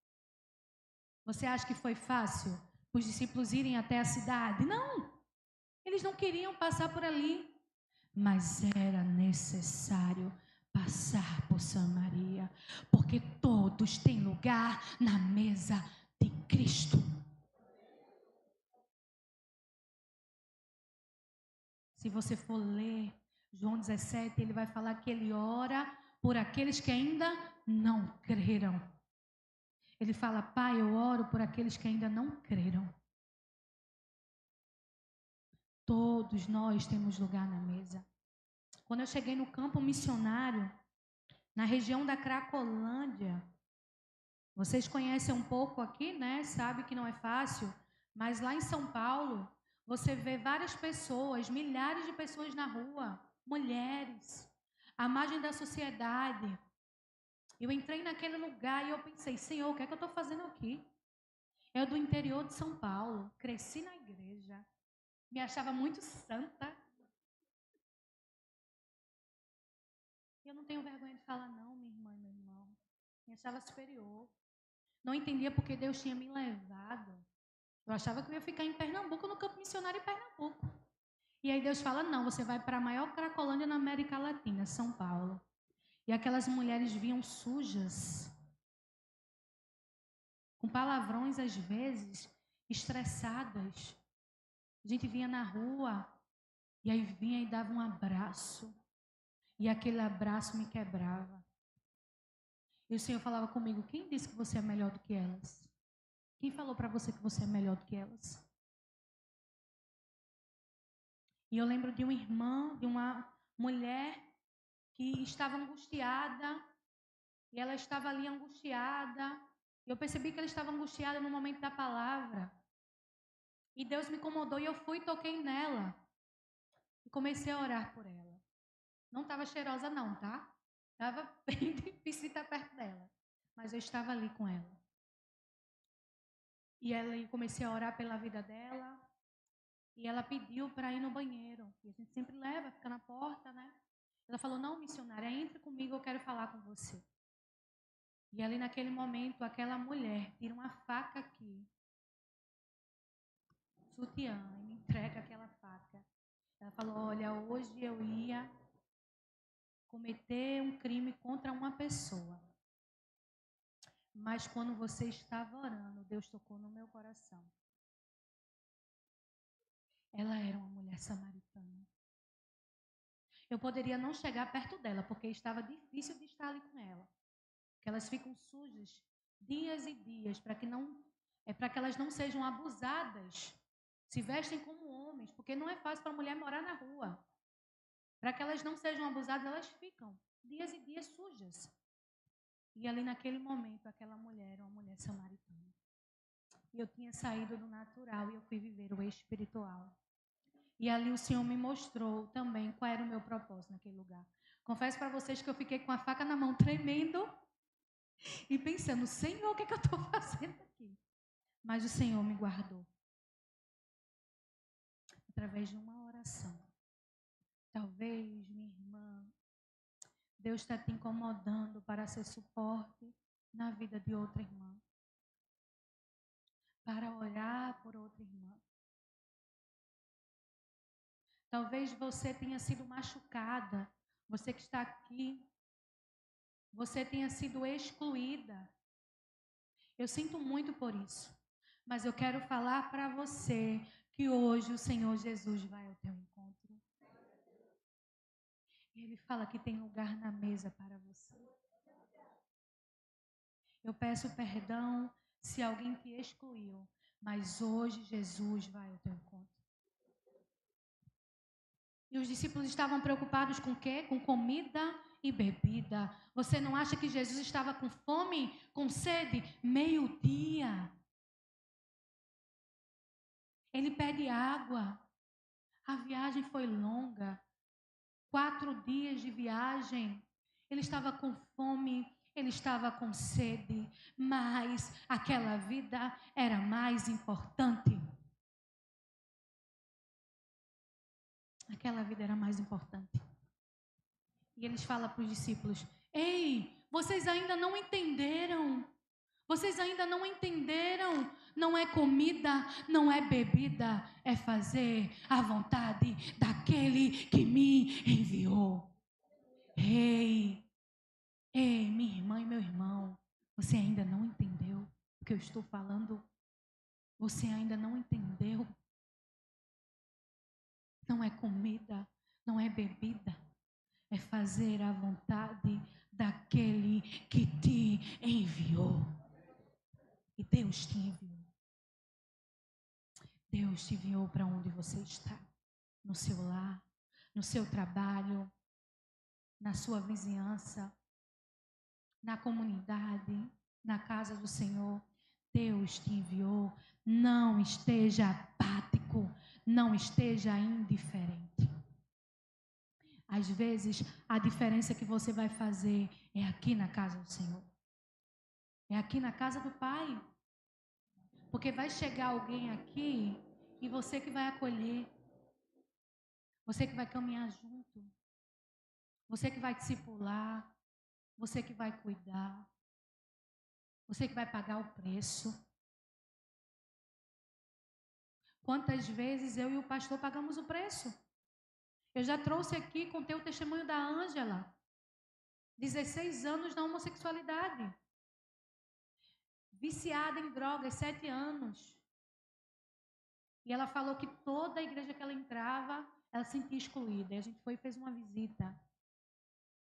Você acha que foi fácil os discípulos irem até a cidade? Não! Eles não queriam passar por ali. Mas era necessário passar por Samaria. Porque todos têm lugar na mesa de Cristo. Se você for ler João 17, ele vai falar que ele ora por aqueles que ainda não creram. Ele fala, Pai, eu oro por aqueles que ainda não creram. Todos nós temos lugar na mesa. Quando eu cheguei no campo missionário, na região da Cracolândia, vocês conhecem um pouco aqui, né? Sabe que não é fácil, mas lá em São Paulo, você vê várias pessoas, milhares de pessoas na rua, mulheres, à margem da sociedade. Eu entrei naquele lugar e eu pensei, Senhor, o que é que eu estou fazendo aqui? Eu do interior de São Paulo, cresci na igreja, me achava muito santa. Eu não tenho vergonha de falar não, minha irmã e meu irmão. Me achava superior. Não entendia porque Deus tinha me levado. Eu achava que eu ia ficar em Pernambuco, no campo missionário em Pernambuco. E aí Deus fala, não, você vai para a maior cracolândia na América Latina, São Paulo. E aquelas mulheres vinham sujas, com palavrões às vezes, estressadas. A gente vinha na rua, e aí vinha e dava um abraço. E aquele abraço me quebrava. E o Senhor falava comigo, quem disse que você é melhor do que elas? Quem falou para você que você é melhor do que elas? E eu lembro de uma irmã, de uma mulher que estava angustiada. E ela estava ali angustiada. E eu percebi que ela estava angustiada no momento da palavra. E Deus me incomodou e eu fui e toquei nela. E comecei a orar por ela. Não estava cheirosa não, tá? Estava bem difícil estar perto dela. Mas eu estava ali com ela. E ela, eu comecei a orar pela vida dela. E ela pediu para ir no banheiro. E a gente sempre leva, fica na porta, né? Ela falou, não, missionária, entre comigo, eu quero falar com você. E ali naquele momento, aquela mulher tira uma faca aqui, sutiã, e me entrega aquela faca. Ela falou, olha, hoje eu ia cometer um crime contra uma pessoa. Mas quando você estava orando, Deus tocou no meu coração. Ela era uma mulher samaritana. Eu poderia não chegar perto dela, porque estava difícil de estar ali com ela. Porque elas ficam sujas dias e dias, para que elas não sejam abusadas. Se vestem como homens, porque não é fácil para a mulher morar na rua. Para que elas não sejam abusadas, elas ficam dias e dias sujas. E ali naquele momento, aquela mulher era uma mulher samaritana. E eu tinha saído do natural e eu fui viver o espiritual. E ali o Senhor me mostrou também qual era o meu propósito naquele lugar. Confesso para vocês que eu fiquei com a faca na mão, tremendo e pensando, Senhor, o que é que eu estou fazendo aqui? Mas o Senhor me guardou. Através de uma oração. Talvez, minha irmã, Deus está te incomodando para ser suporte na vida de outra irmã. Para orar por outra irmã. Talvez você tenha sido machucada. Você que está aqui. Você tenha sido excluída. Eu sinto muito por isso. Mas eu quero falar para você que hoje o Senhor Jesus vai ao teu encontro. Ele fala que tem lugar na mesa para você. Eu peço perdão se alguém te excluiu, mas hoje Jesus vai ao teu encontro. E os discípulos estavam preocupados com o quê? Com comida e bebida. Você não acha que Jesus estava com fome, com sede? Meio-dia. Ele pede água. A viagem foi longa. 4 dias de viagem. Ele estava com fome, ele estava com sede, mas aquela vida era mais importante. Aquela vida era mais importante. E eles falam para os discípulos, ei, vocês ainda não entenderam. Vocês ainda não entenderam. Não é comida, não é bebida, é fazer a vontade daquele que me enviou. Ei, minha irmã e meu irmão, você ainda não entendeu o que eu estou falando? Você ainda não entendeu? Não é comida, não é bebida, é fazer a vontade daquele que te enviou. E Deus te enviou. Deus te enviou para onde você está, no seu lar, no seu trabalho, na sua vizinhança, na comunidade, na casa do Senhor. Deus te enviou. Não esteja apático, não esteja indiferente. Às vezes, a diferença que você vai fazer é aqui na casa do Senhor. É aqui na casa do Pai. Porque vai chegar alguém aqui e você que vai acolher. Você que vai caminhar junto. Você que vai discipular, você que vai cuidar, você que vai pagar o preço. Quantas vezes eu e o pastor pagamos o preço? Eu já trouxe aqui, contei o testemunho da Ângela, 16 anos na homossexualidade, viciada em drogas, 7 anos. E ela falou que toda a igreja que ela entrava, ela se sentia excluída. E a gente foi e fez uma visita,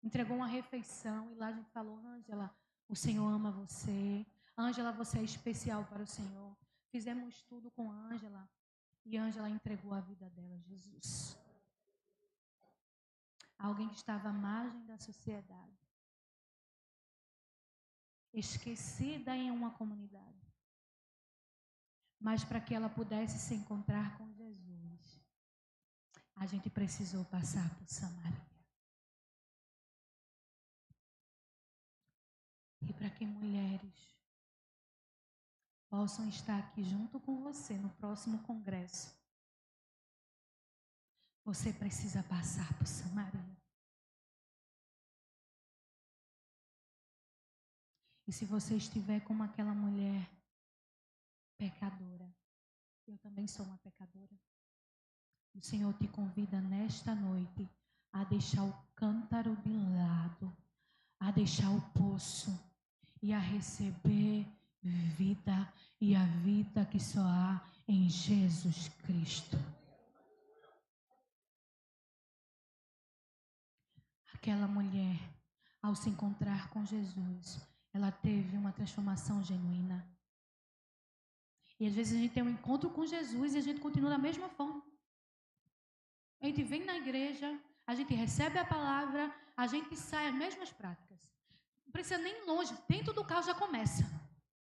entregou uma refeição, e lá a gente falou: Ângela, o Senhor ama você. Ângela, você é especial para o Senhor. Fizemos tudo com a Ângela, e a Ângela entregou a vida dela a Jesus. Alguém que estava à margem da sociedade, esquecida em uma comunidade. Mas para que ela pudesse se encontrar com Jesus, a gente precisou passar por Samaria. E para que mulheres possam estar aqui junto com você no próximo congresso, você precisa passar por Samaria. E se você estiver como aquela mulher pecadora, eu também sou uma pecadora, o Senhor te convida nesta noite a deixar o cântaro de lado, a deixar o poço e a receber vida, e a vida que só há em Jesus Cristo. Aquela mulher, ao se encontrar com Jesus, ela teve uma transformação genuína. E às vezes a gente tem um encontro com Jesus e a gente continua da mesma forma. A gente vem na igreja, a gente recebe a palavra, a gente sai as mesmas práticas. Não precisa nem ir longe, dentro do carro já começa.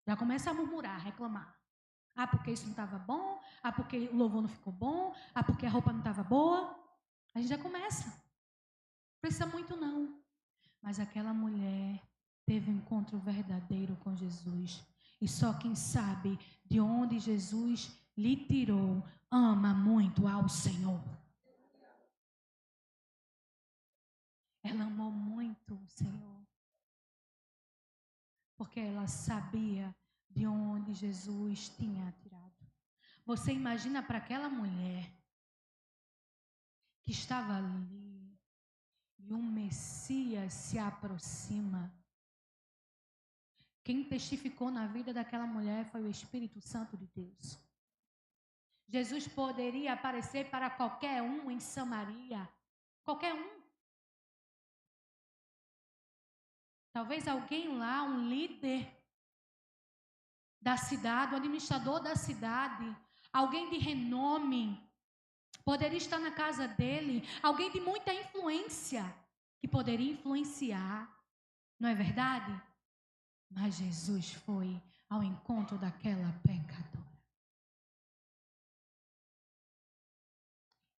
Já começa a murmurar, a reclamar. Ah, porque isso não estava bom. Ah, porque o louvor não ficou bom. Ah, porque a roupa não estava boa. A gente já começa. Não precisa muito não. Mas aquela mulher teve um encontro verdadeiro com Jesus. E só quem sabe de onde Jesus lhe tirou, ama muito ao Senhor. Ela amou muito o Senhor. Porque ela sabia de onde Jesus tinha tirado. Você imagina para aquela mulher que estava ali e um Messias se aproxima. Quem testificou na vida daquela mulher foi o Espírito Santo de Deus. Jesus poderia aparecer para qualquer um em Samaria. Qualquer um. Talvez alguém lá, um líder da cidade, o administrador da cidade, alguém de renome, poderia estar na casa dele, alguém de muita influência, que poderia influenciar, não é verdade? Mas Jesus foi ao encontro daquela pecadora.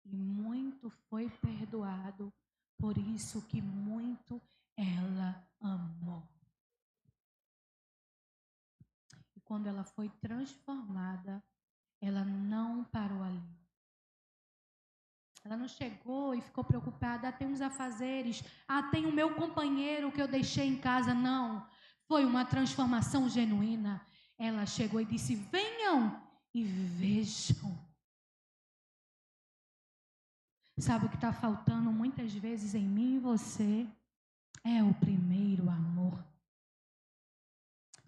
E muito foi perdoado, por isso que muito ela amou. E quando ela foi transformada, ela não parou ali. Ela não chegou e ficou preocupada. Ah, tem uns afazeres. Ah, tem o meu companheiro que eu deixei em casa. Não. Foi uma transformação genuína. Ela chegou e disse: venham e vejam. Sabe o que está faltando muitas vezes em mim e você? É o primeiro amor.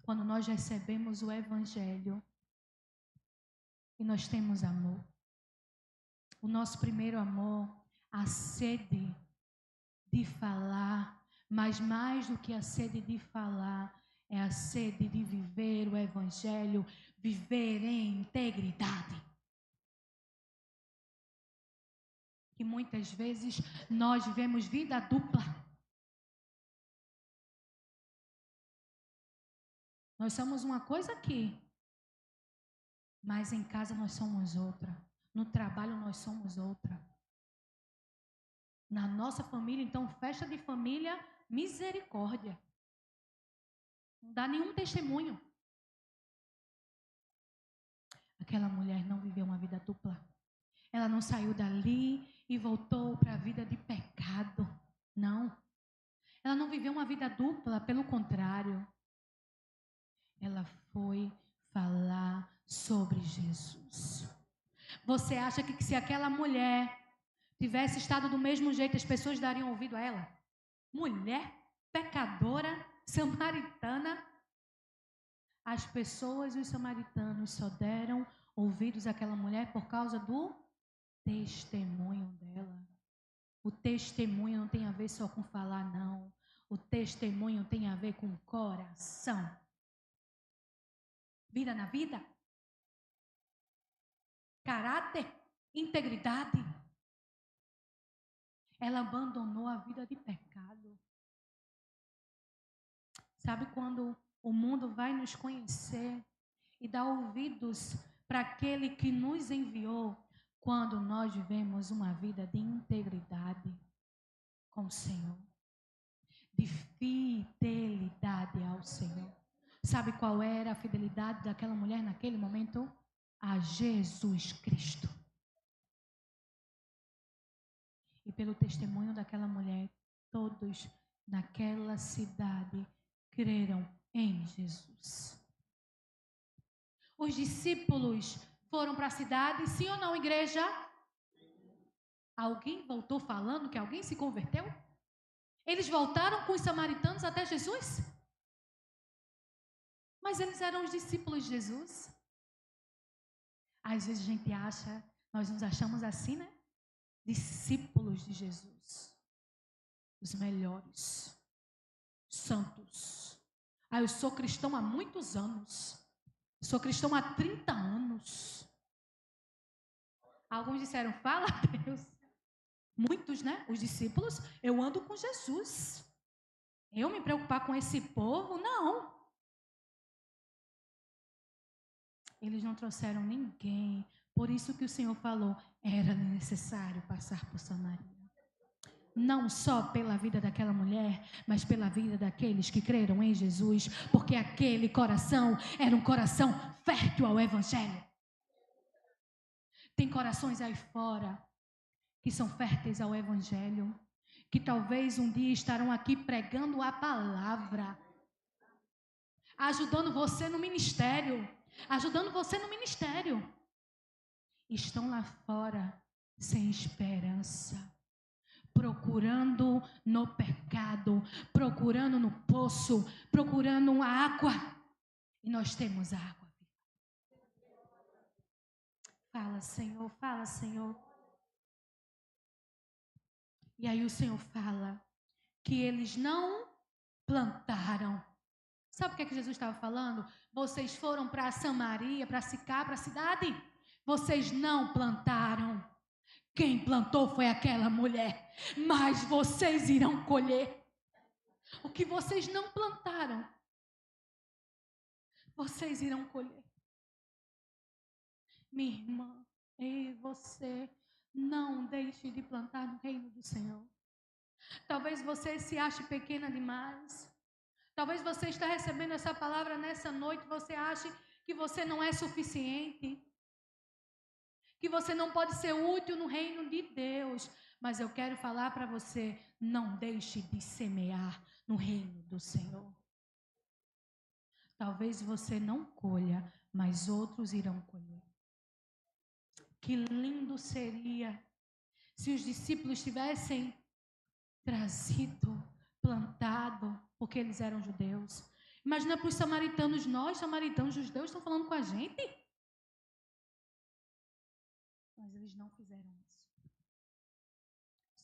Quando nós recebemos o Evangelho e nós temos amor. O nosso primeiro amor, a sede de falar, mas mais do que a sede de falar, é a sede de viver o Evangelho, viver em integridade. Que muitas vezes nós vivemos vida dupla. Nós somos uma coisa aqui, mas em casa nós somos outra. No trabalho nós somos outra. Na nossa família, então, festa de família, misericórdia. Não dá nenhum testemunho. Aquela mulher não viveu uma vida dupla. Ela não saiu dali e voltou para a vida de pecado. Não. Ela não viveu uma vida dupla, pelo contrário. Ela foi falar sobre Jesus. Você acha que se aquela mulher tivesse estado do mesmo jeito, as pessoas dariam ouvido a ela? Mulher pecadora, samaritana. As pessoas e os samaritanos só deram ouvidos àquela mulher por causa do testemunho dela. O testemunho não tem a ver só com falar, não. O testemunho tem a ver com coração. Vida na vida. Caráter, integridade. Ela abandonou a vida de pecado. Sabe quando o mundo vai nos conhecer e dar ouvidos para aquele que nos enviou? Quando nós vivemos uma vida de integridade com o Senhor, de fidelidade ao Senhor. Sabe qual era a fidelidade daquela mulher naquele momento? A Jesus Cristo. E pelo testemunho daquela mulher, todos naquela cidade creram em Jesus. Os discípulos foram para a cidade, sim ou não, igreja? Alguém voltou falando que alguém se converteu? Eles voltaram com os samaritanos até Jesus? Mas eles eram os discípulos de Jesus. Às vezes a gente acha, nós nos achamos assim, né? Discípulos de Jesus. Os melhores. Santos. Eu sou cristão há muitos anos. Sou cristão há 30 anos. Alguns disseram, fala Deus. Muitos, né? Os discípulos, eu ando com Jesus. Eu me preocupar com esse povo? Não. Eles não trouxeram ninguém. Por isso que o Senhor falou, era necessário passar por Samaria. Não só pela vida daquela mulher, mas pela vida daqueles que creram em Jesus, porque aquele coração era um coração fértil ao Evangelho. Tem corações aí fora que são férteis ao Evangelho, que talvez um dia estarão aqui pregando a palavra, ajudando você no ministério, estão lá fora sem esperança, procurando no pecado, procurando no poço, procurando a água. E nós temos a água. Fala, Senhor, fala, Senhor. E aí o Senhor fala que eles não plantaram. Sabe o que Jesus estava falando? Vocês foram para Samaria, para Sicar, para a cidade. Vocês não plantaram. Quem plantou foi aquela mulher. Mas vocês irão colher o que vocês não plantaram. Vocês irão colher. Minha irmã, e você, não deixe de plantar no reino do Senhor. Talvez você se ache pequena demais. Talvez você está recebendo essa palavra nessa noite, você ache que você não é suficiente, que você não pode ser útil no reino de Deus. Mas eu quero falar para você, não deixe de semear no reino do Senhor. Talvez você não colha, mas outros irão colher. Que lindo seria se os discípulos tivessem trazido, plantado, porque eles eram judeus. Imagina para os samaritanos, nós samaritanos, judeus, estão falando com a gente. Mas eles não fizeram isso.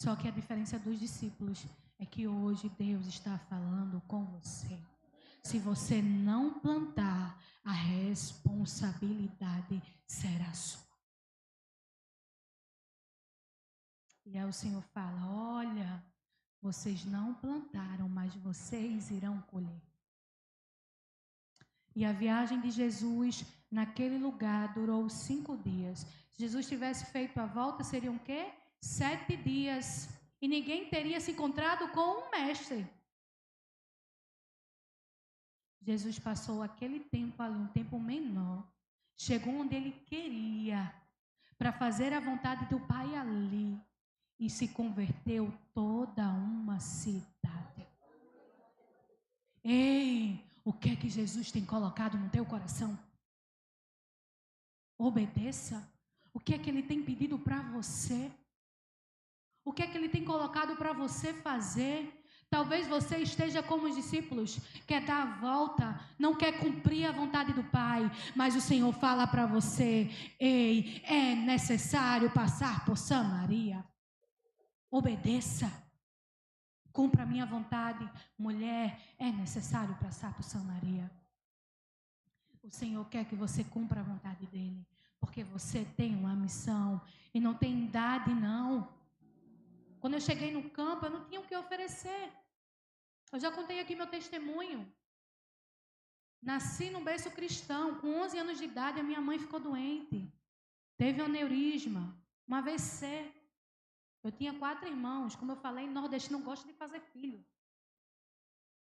Só que a diferença dos discípulos é que hoje Deus está falando com você. Se você não plantar, a responsabilidade será sua. E aí o Senhor fala, olha, vocês não plantaram, mas vocês irão colher. E a viagem de Jesus naquele lugar durou 5 dias. Se Jesus tivesse feito a volta, seriam o quê? 7 dias. E ninguém teria se encontrado com um mestre. Jesus passou aquele tempo ali, um tempo menor. Chegou onde ele queria, para fazer a vontade do Pai ali. e se converteu toda uma cidade. Ei, o que é que Jesus tem colocado no teu coração? Obedeça. O que é que Ele tem pedido para você? O que é que Ele tem colocado para você fazer? Talvez você esteja como os discípulos, quer dar a volta, não quer cumprir a vontade do Pai, mas o Senhor fala para você: ei, é necessário passar por Samaria. Obedeça. Cumpra a minha vontade. Mulher, é necessário passar por Samaria. O Senhor quer que você cumpra a vontade dEle, porque você tem uma missão e não tem idade, não. Quando eu cheguei no campo, eu não tinha o que oferecer. Eu já contei aqui meu testemunho. Nasci num berço cristão. Com 11 anos de idade, a minha mãe ficou doente. Teve um aneurisma, um AVC. Eu tinha 4 irmãos. Como eu falei, nordestino não gosta de fazer filho.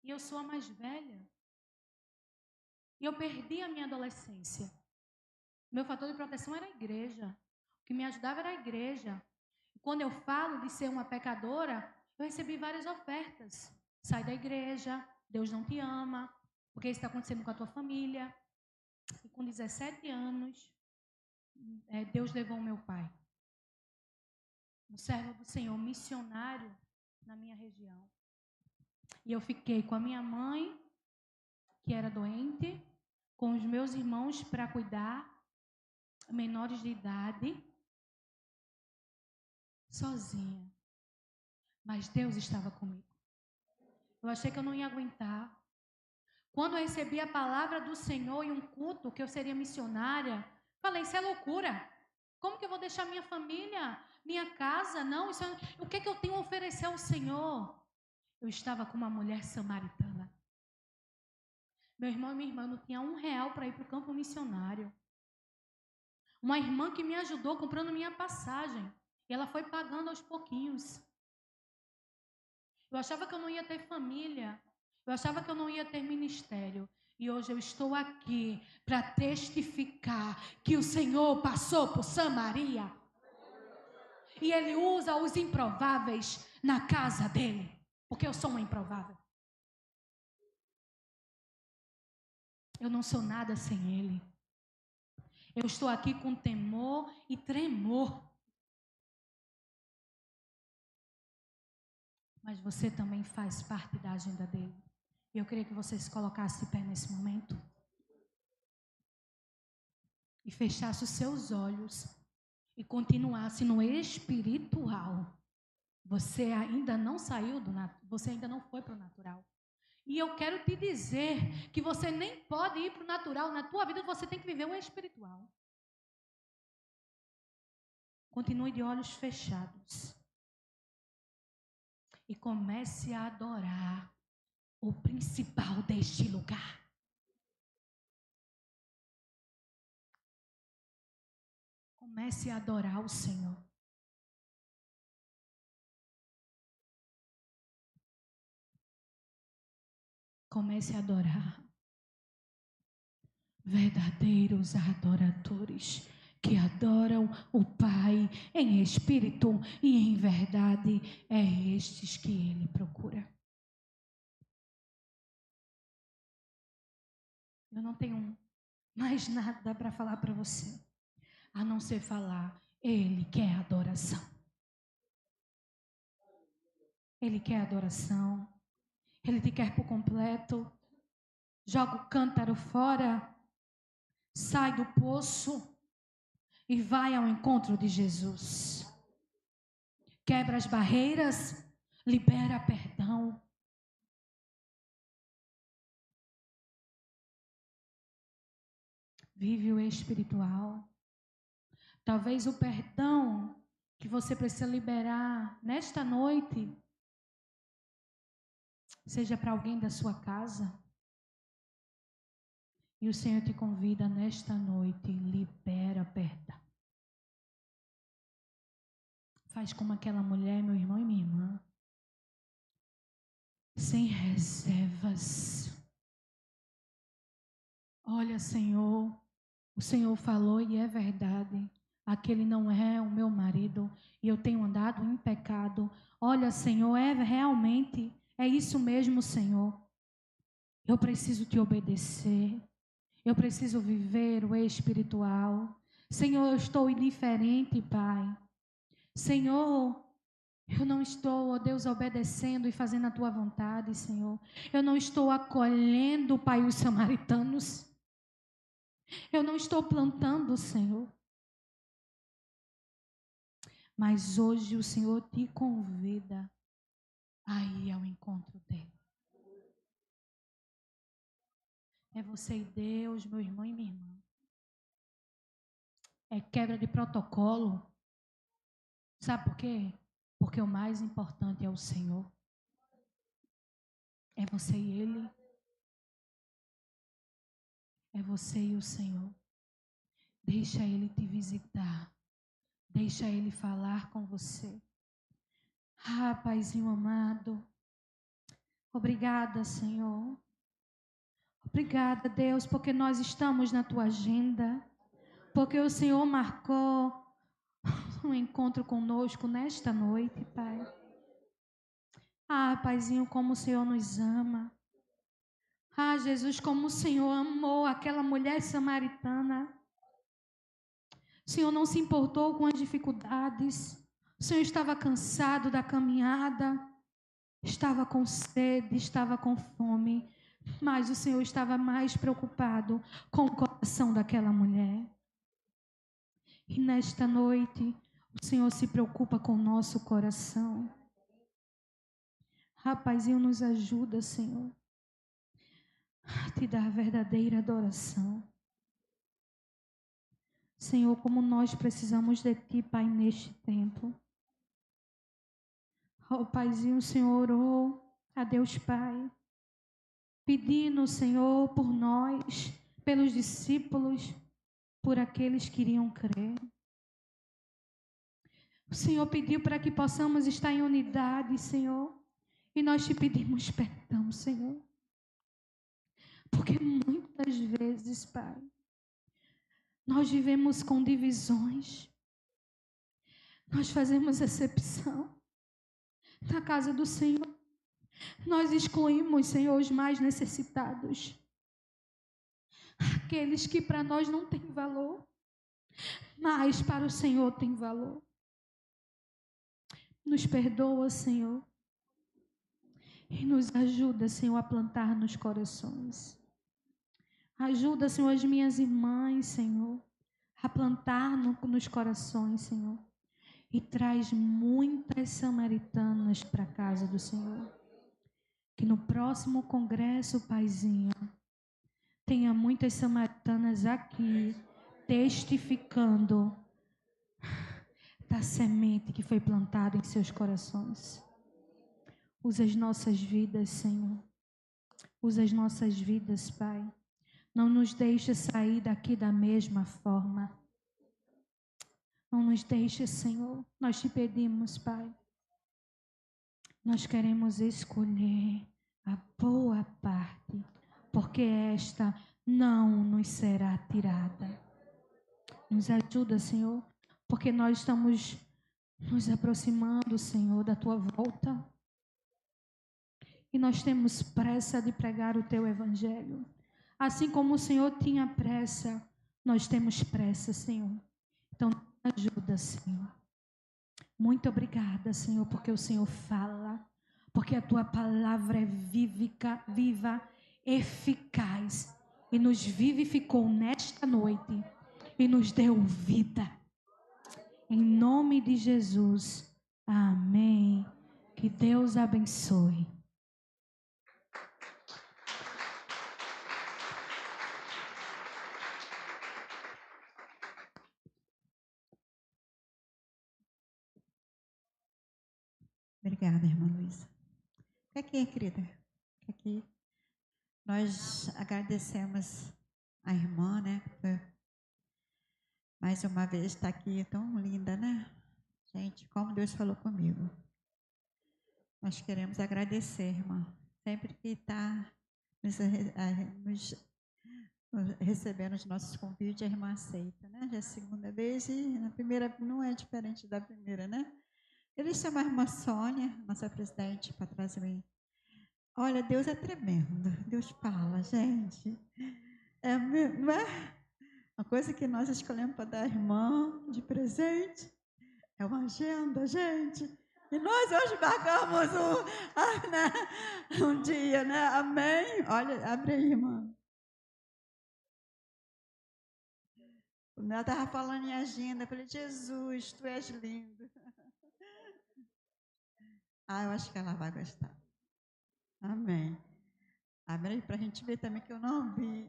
E eu sou a mais velha. E eu perdi a minha adolescência. Meu fator de proteção era a igreja. O que me ajudava era a igreja. Quando eu falo de ser uma pecadora, eu recebi várias ofertas. Sai da igreja, Deus não te ama, porque isso está acontecendo com a tua família. E com 17 anos, Deus levou o meu pai. Um servo do Senhor, missionário na minha região. E eu fiquei com a minha mãe, que era doente, com os meus irmãos para cuidar, menores de idade, sozinha. Mas Deus estava comigo. Eu achei que eu não ia aguentar. Quando eu recebi a palavra do Senhor em um culto, que eu seria missionária, falei, isso é loucura. Como que eu vou deixar minha família, minha casa? Não, o que é que eu tenho a oferecer ao Senhor? Eu estava com uma mulher samaritana. Meu irmão e minha irmã não tinham R$1 para ir para o campo missionário. Uma irmã que me ajudou comprando minha passagem. E ela foi pagando aos pouquinhos. Eu achava que eu não ia ter família. Eu achava que eu não ia ter ministério. E hoje eu estou aqui para testificar que o Senhor passou por Samaria. E Ele usa os improváveis na casa dEle. Porque eu sou uma improvável. Eu não sou nada sem Ele. Eu estou aqui com temor e tremor. Mas você também faz parte da agenda dele. E eu queria que você se colocasse de pé nesse momento. E fechasse os seus olhos. E continuasse no espiritual. Você ainda não saiu do natural. Você ainda não foi para o natural. E eu quero te dizer que você nem pode ir para o natural. Na tua vida você tem que viver o espiritual. Continue de olhos fechados. E comece a adorar o principal deste lugar. Comece a adorar o Senhor. Comece a adorar. Verdadeiros adoradores que adoram o Pai em espírito e em verdade, é estes que Ele procura. Eu não tenho mais nada para falar para você, a não ser falar, Ele quer adoração. Ele quer adoração. Ele te quer por completo. Joga o cântaro fora, sai do poço e vai ao encontro de Jesus. Quebra as barreiras, libera perdão. Vive o espiritual. Talvez o perdão que você precisa liberar nesta noite seja para alguém da sua casa. E o Senhor te convida nesta noite, libera perdão. Faz como aquela mulher, meu irmão e minha irmã. Sem reservas. Olha, Senhor, o Senhor falou e é verdade. aquele não é o meu marido e eu tenho andado em pecado. Olha, Senhor, realmente, é isso mesmo, Senhor. Eu preciso te obedecer. Eu preciso viver o espiritual. Senhor, eu estou indiferente, Pai. Senhor, eu não estou, ó Deus, obedecendo e fazendo a tua vontade, Senhor. Eu não estou acolhendo, Pai, os samaritanos. Eu não estou plantando, Senhor. Mas hoje o Senhor te convida a ir ao encontro dele. É você e Deus, meu irmão e minha irmã. É quebra de protocolo. Sabe por quê? Porque o mais importante é o Senhor. É você e Ele. É você e o Senhor. Deixa Ele te visitar. Deixa Ele falar com você. Ah, Paizinho amado. Obrigada, Senhor. Obrigada, Deus, porque nós estamos na Tua agenda. Porque o Senhor marcou um encontro conosco nesta noite, Pai. Ah, Paizinho, como o Senhor nos ama. Ah, Jesus, como o Senhor amou aquela mulher samaritana. O Senhor não se importou com as dificuldades. O Senhor estava cansado da caminhada. Estava com sede, estava com fome. Mas o Senhor estava mais preocupado com o coração daquela mulher. E nesta noite, o Senhor se preocupa com o nosso coração. Rapazinho, nos ajuda, Senhor, a te dar verdadeira adoração. Senhor, como nós precisamos de Ti, Pai, neste tempo. Oh, Paizinho, o Senhor orou a Deus Pai, pedindo, Senhor, por nós, pelos discípulos, por aqueles que iriam crer. O Senhor pediu para que possamos estar em unidade, Senhor, e nós te pedimos perdão, Senhor. Porque muitas vezes, Pai, nós vivemos com divisões. Nós fazemos exceção na casa do Senhor. Nós excluímos, Senhor, os mais necessitados. Aqueles que para nós não têm valor, mas para o Senhor tem valor. Nos perdoa, Senhor. E nos ajuda, Senhor, a plantar nos corações. Ajuda, Senhor, as minhas irmãs, Senhor, a plantar nos corações, Senhor. E traz muitas samaritanas para a casa do Senhor. Que no próximo congresso, Paizinho, tenha muitas samaritanas aqui, testificando da semente que foi plantada em seus corações. Usa as nossas vidas, Senhor. Usa as nossas vidas, Pai. Não nos deixe sair daqui da mesma forma. Não nos deixe, Senhor. Nós te pedimos, Pai. Nós queremos escolher a boa parte, porque esta não nos será tirada. Nos ajuda, Senhor, porque nós estamos nos aproximando, Senhor, da Tua volta. E nós temos pressa de pregar o Teu Evangelho. Assim como o Senhor tinha pressa, nós temos pressa, Senhor. Então, ajuda, Senhor. Muito obrigada, Senhor, porque o Senhor fala, porque a Tua palavra é viva, eficaz, e nos vivificou nesta noite, e nos deu vida. Em nome de Jesus, amém. Que Deus abençoe. Obrigada, irmã Luísa. Fica aqui, querida. Fica aqui. Nós agradecemos a irmã, né? Por mais uma vez estar aqui, tão linda, né? Gente, como Deus falou comigo. Nós queremos agradecer, irmã. Sempre que está nos recebendo os nossos convites, a irmã aceita, né? Já é a segunda vez e na primeira não é diferente da primeira, né? Eles chamam a irmã Sônia, nossa presidente, para trás de mim. Olha, Deus é tremendo. Deus fala, gente. Não é? Uma coisa que nós escolhemos para dar à irmã de presente é uma agenda, gente. E nós hoje marcamos um dia, né? Amém? Olha, abre aí, irmã. Ela estava falando em agenda. Eu falei, Jesus, tu és lindo. Eu acho que ela vai gostar. Amém. Abre aí para a gente ver também que eu não vi.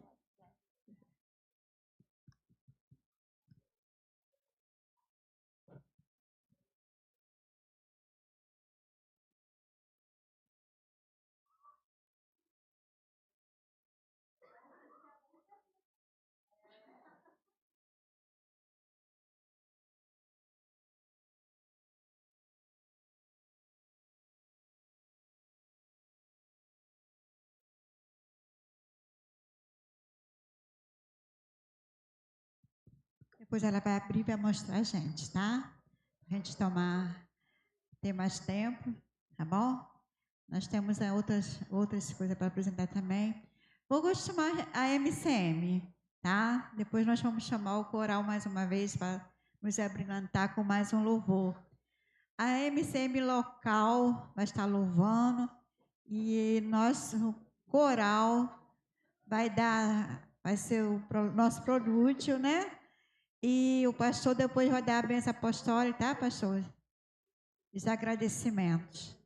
Depois ela vai abrir e vai mostrar a gente, tá? A gente ter mais tempo, tá bom? Nós temos outras coisas para apresentar também. Vou chamar a MCM, tá? Depois nós vamos chamar o coral mais uma vez para nos abrilhantar com mais um louvor. A MCM local vai estar louvando e nosso coral vai ser o nosso produto, né? E o pastor depois vai dar a bênção apostólica, tá, pastor? Os agradecimentos.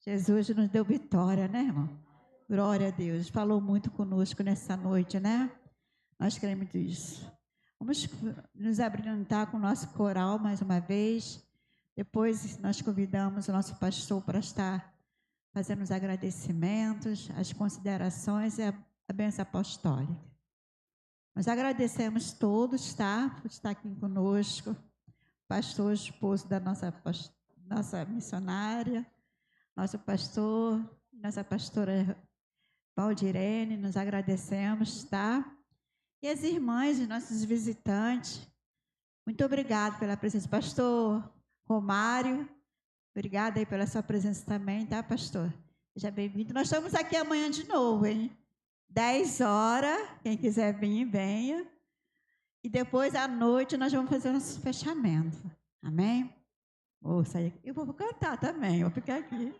Jesus nos deu vitória, né, irmão? Glória a Deus. Falou muito conosco nessa noite, né? Nós queremos isso. Vamos nos abrilhantar com o nosso coral mais uma vez. Depois nós convidamos o nosso pastor para estar fazendo os agradecimentos, as considerações e a bênção apostólica. Nós agradecemos todos, tá? Por estar aqui conosco. Pastor, esposo da nossa missionária, nosso pastor, nossa pastora Valdirene, nos agradecemos, tá? E as irmãs e nossos visitantes, muito obrigado pela presença. Pastor Romário, obrigada aí pela sua presença também, tá, pastor? Seja bem-vindo. Nós estamos aqui amanhã de novo, hein? 10 horas, quem quiser vir, venha. E depois, à noite, nós vamos fazer o nosso fechamento. Amém? Vou sair aqui. Eu vou cantar também, vou ficar aqui.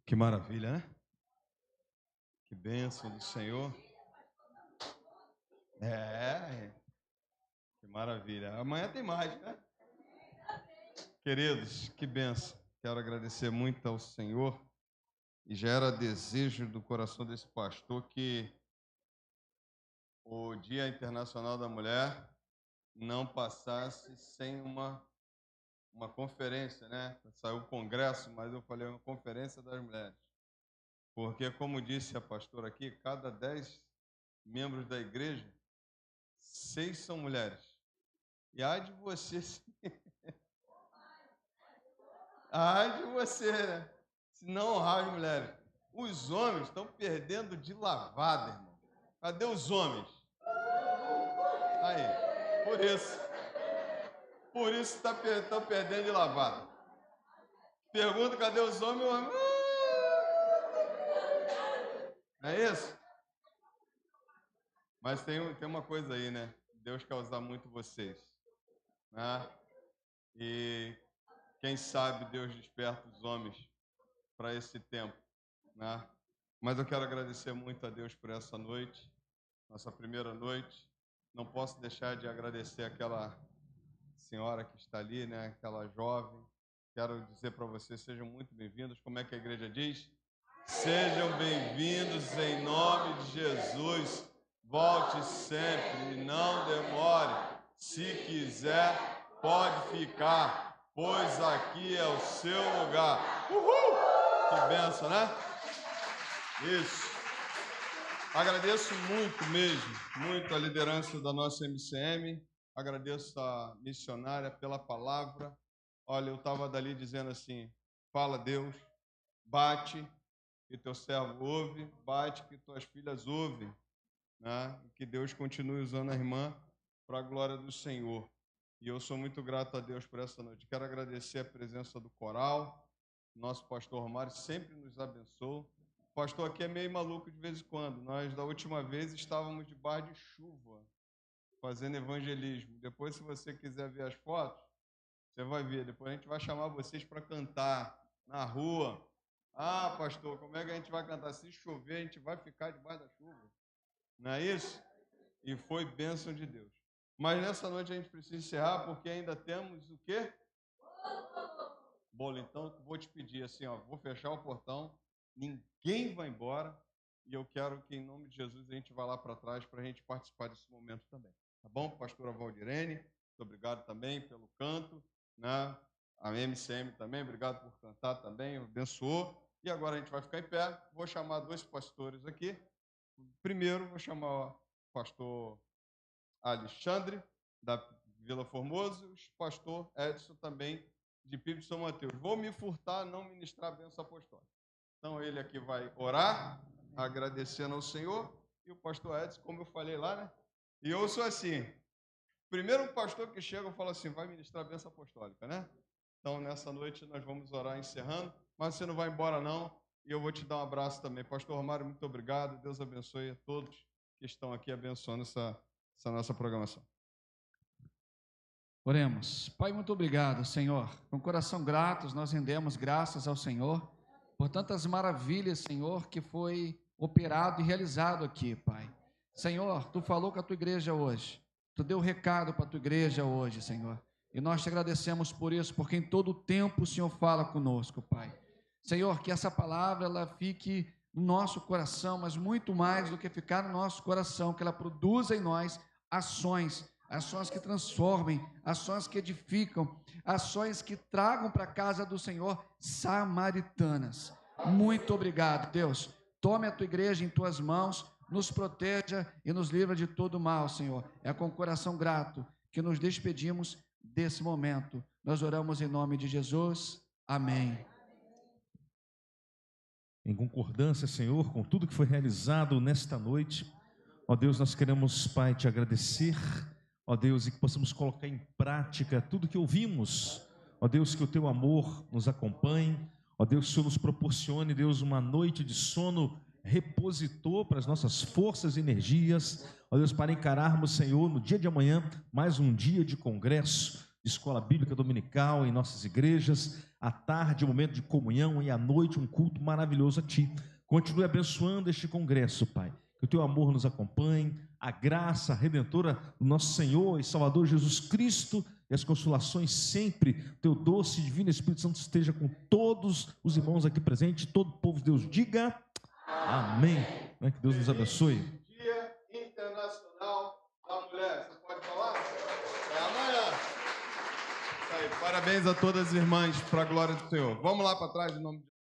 Que maravilha, né? Que bênção do Senhor. Que maravilha. Amanhã tem mais, né? Queridos, que bênção. Quero agradecer muito ao Senhor. E já era desejo do coração desse pastor que o Dia Internacional da Mulher não passasse sem uma conferência, né? Saiu o congresso, mas eu falei uma conferência das mulheres. Porque, como disse a pastora aqui, cada 10 membros da igreja, 6 são mulheres. E ai de você, ai de você, né? Se não honrar as mulheres. Os homens estão perdendo de lavada, irmão. Cadê os homens? Aí, por isso estão perdendo de lavada. Pergunta, cadê os homens? O homem... É isso? Mas tem uma coisa aí, né? Deus quer usar muito vocês, né? E quem sabe Deus desperta os homens para esse tempo, né? Mas eu quero agradecer muito a Deus por essa noite, nossa primeira noite. Não posso deixar de agradecer aquela senhora que está ali, né? Aquela jovem. Quero dizer para vocês, sejam muito bem-vindos. Como é que a igreja diz? Sejam bem-vindos em nome de Jesus. Volte sempre e não demore. Se quiser, pode ficar, pois aqui é o seu lugar. Uhul! Que benção, né? Isso. Agradeço muito mesmo, muito a liderança da nossa MCM. Agradeço a missionária pela palavra. Olha, eu estava dali dizendo assim, fala Deus, bate que teu servo ouve, bate que tuas filhas ouvem, né? E que Deus continue usando a irmã para a glória do Senhor. E eu sou muito grato a Deus por essa noite. Quero agradecer a presença do coral, nosso pastor Romário sempre nos abençoa. O pastor aqui é meio maluco de vez em quando. Nós, da última vez, estávamos debaixo de chuva, fazendo evangelismo. Depois, se você quiser ver as fotos, você vai ver. Depois a gente vai chamar vocês para cantar na rua. Ah, pastor, como é que a gente vai cantar? Se chover, a gente vai ficar debaixo da chuva. Não é isso? E foi bênção de Deus. Mas nessa noite a gente precisa encerrar, porque ainda temos o quê? Bolo. Então, vou te pedir assim, ó, vou fechar o portão, ninguém vai embora, e eu quero que, em nome de Jesus, a gente vá lá para trás para a gente participar desse momento também. Tá bom? Pastora Valdirene, muito obrigado também pelo canto, né? A MCM também, obrigado por cantar também, abençoou. E agora a gente vai ficar em pé. Vou chamar 2 pastores aqui. Primeiro, vou chamar o pastor Alexandre, da Vila Formoso, e o pastor Edson também, de Pipo de São Mateus. Vou me furtar, não ministrar a bênção apostólica. Então, ele aqui vai orar, agradecendo ao Senhor, e o pastor Edson, como eu falei lá, né? E eu sou assim, primeiro pastor que chega, eu falo assim, vai ministrar a bênção apostólica, né? Então, nessa noite, nós vamos orar encerrando, mas você não vai embora, não, e eu vou te dar um abraço também. Pastor Romário, muito obrigado, Deus abençoe a todos que estão aqui abençoando essa nossa programação. Oremos. Pai, muito obrigado, Senhor. Com coração gratos, nós rendemos graças ao Senhor por tantas maravilhas, Senhor, que foi operado e realizado aqui, Pai. Senhor, Tu falou com a Tua igreja hoje. Tu deu recado para a Tua igreja hoje, Senhor. E nós te agradecemos por isso, porque em todo o tempo o Senhor fala conosco, Pai. Senhor, que essa palavra ela fique no nosso coração, mas muito mais do que ficar no nosso coração, que ela produza em nós ações que transformem, ações que edificam, ações que tragam para a casa do Senhor samaritanas. Muito obrigado, Deus. Tome a Tua igreja em Tuas mãos, nos proteja e nos livra de todo mal, Senhor. É com coração grato que nos despedimos desse momento. Nós oramos em nome de Jesus. Amém. Em concordância, Senhor, com tudo que foi realizado nesta noite, ó Deus, nós queremos, Pai, Te agradecer, ó Deus, e que possamos colocar em prática tudo que ouvimos, ó Deus, que o Teu amor nos acompanhe, ó Deus, que o Senhor nos proporcione, Deus, uma noite de sono repositor para as nossas forças e energias, ó Deus, para encararmos, Senhor, no dia de amanhã, mais um dia de congresso, escola bíblica dominical em nossas igrejas, à tarde, um momento de comunhão e à noite, um culto maravilhoso a Ti. Continue abençoando este congresso, Pai. Que o Teu amor nos acompanhe, a graça redentora do nosso Senhor e Salvador Jesus Cristo e as consolações sempre, Teu doce e divino Espírito Santo esteja com todos os irmãos aqui presentes, todo o povo de Deus diga amém. Que Deus nos abençoe. Dia Internacional da Mulher. Você pode falar? É amanhã. Isso aí. Parabéns a todas as irmãs, para a glória do Senhor. Vamos lá para trás, em nome de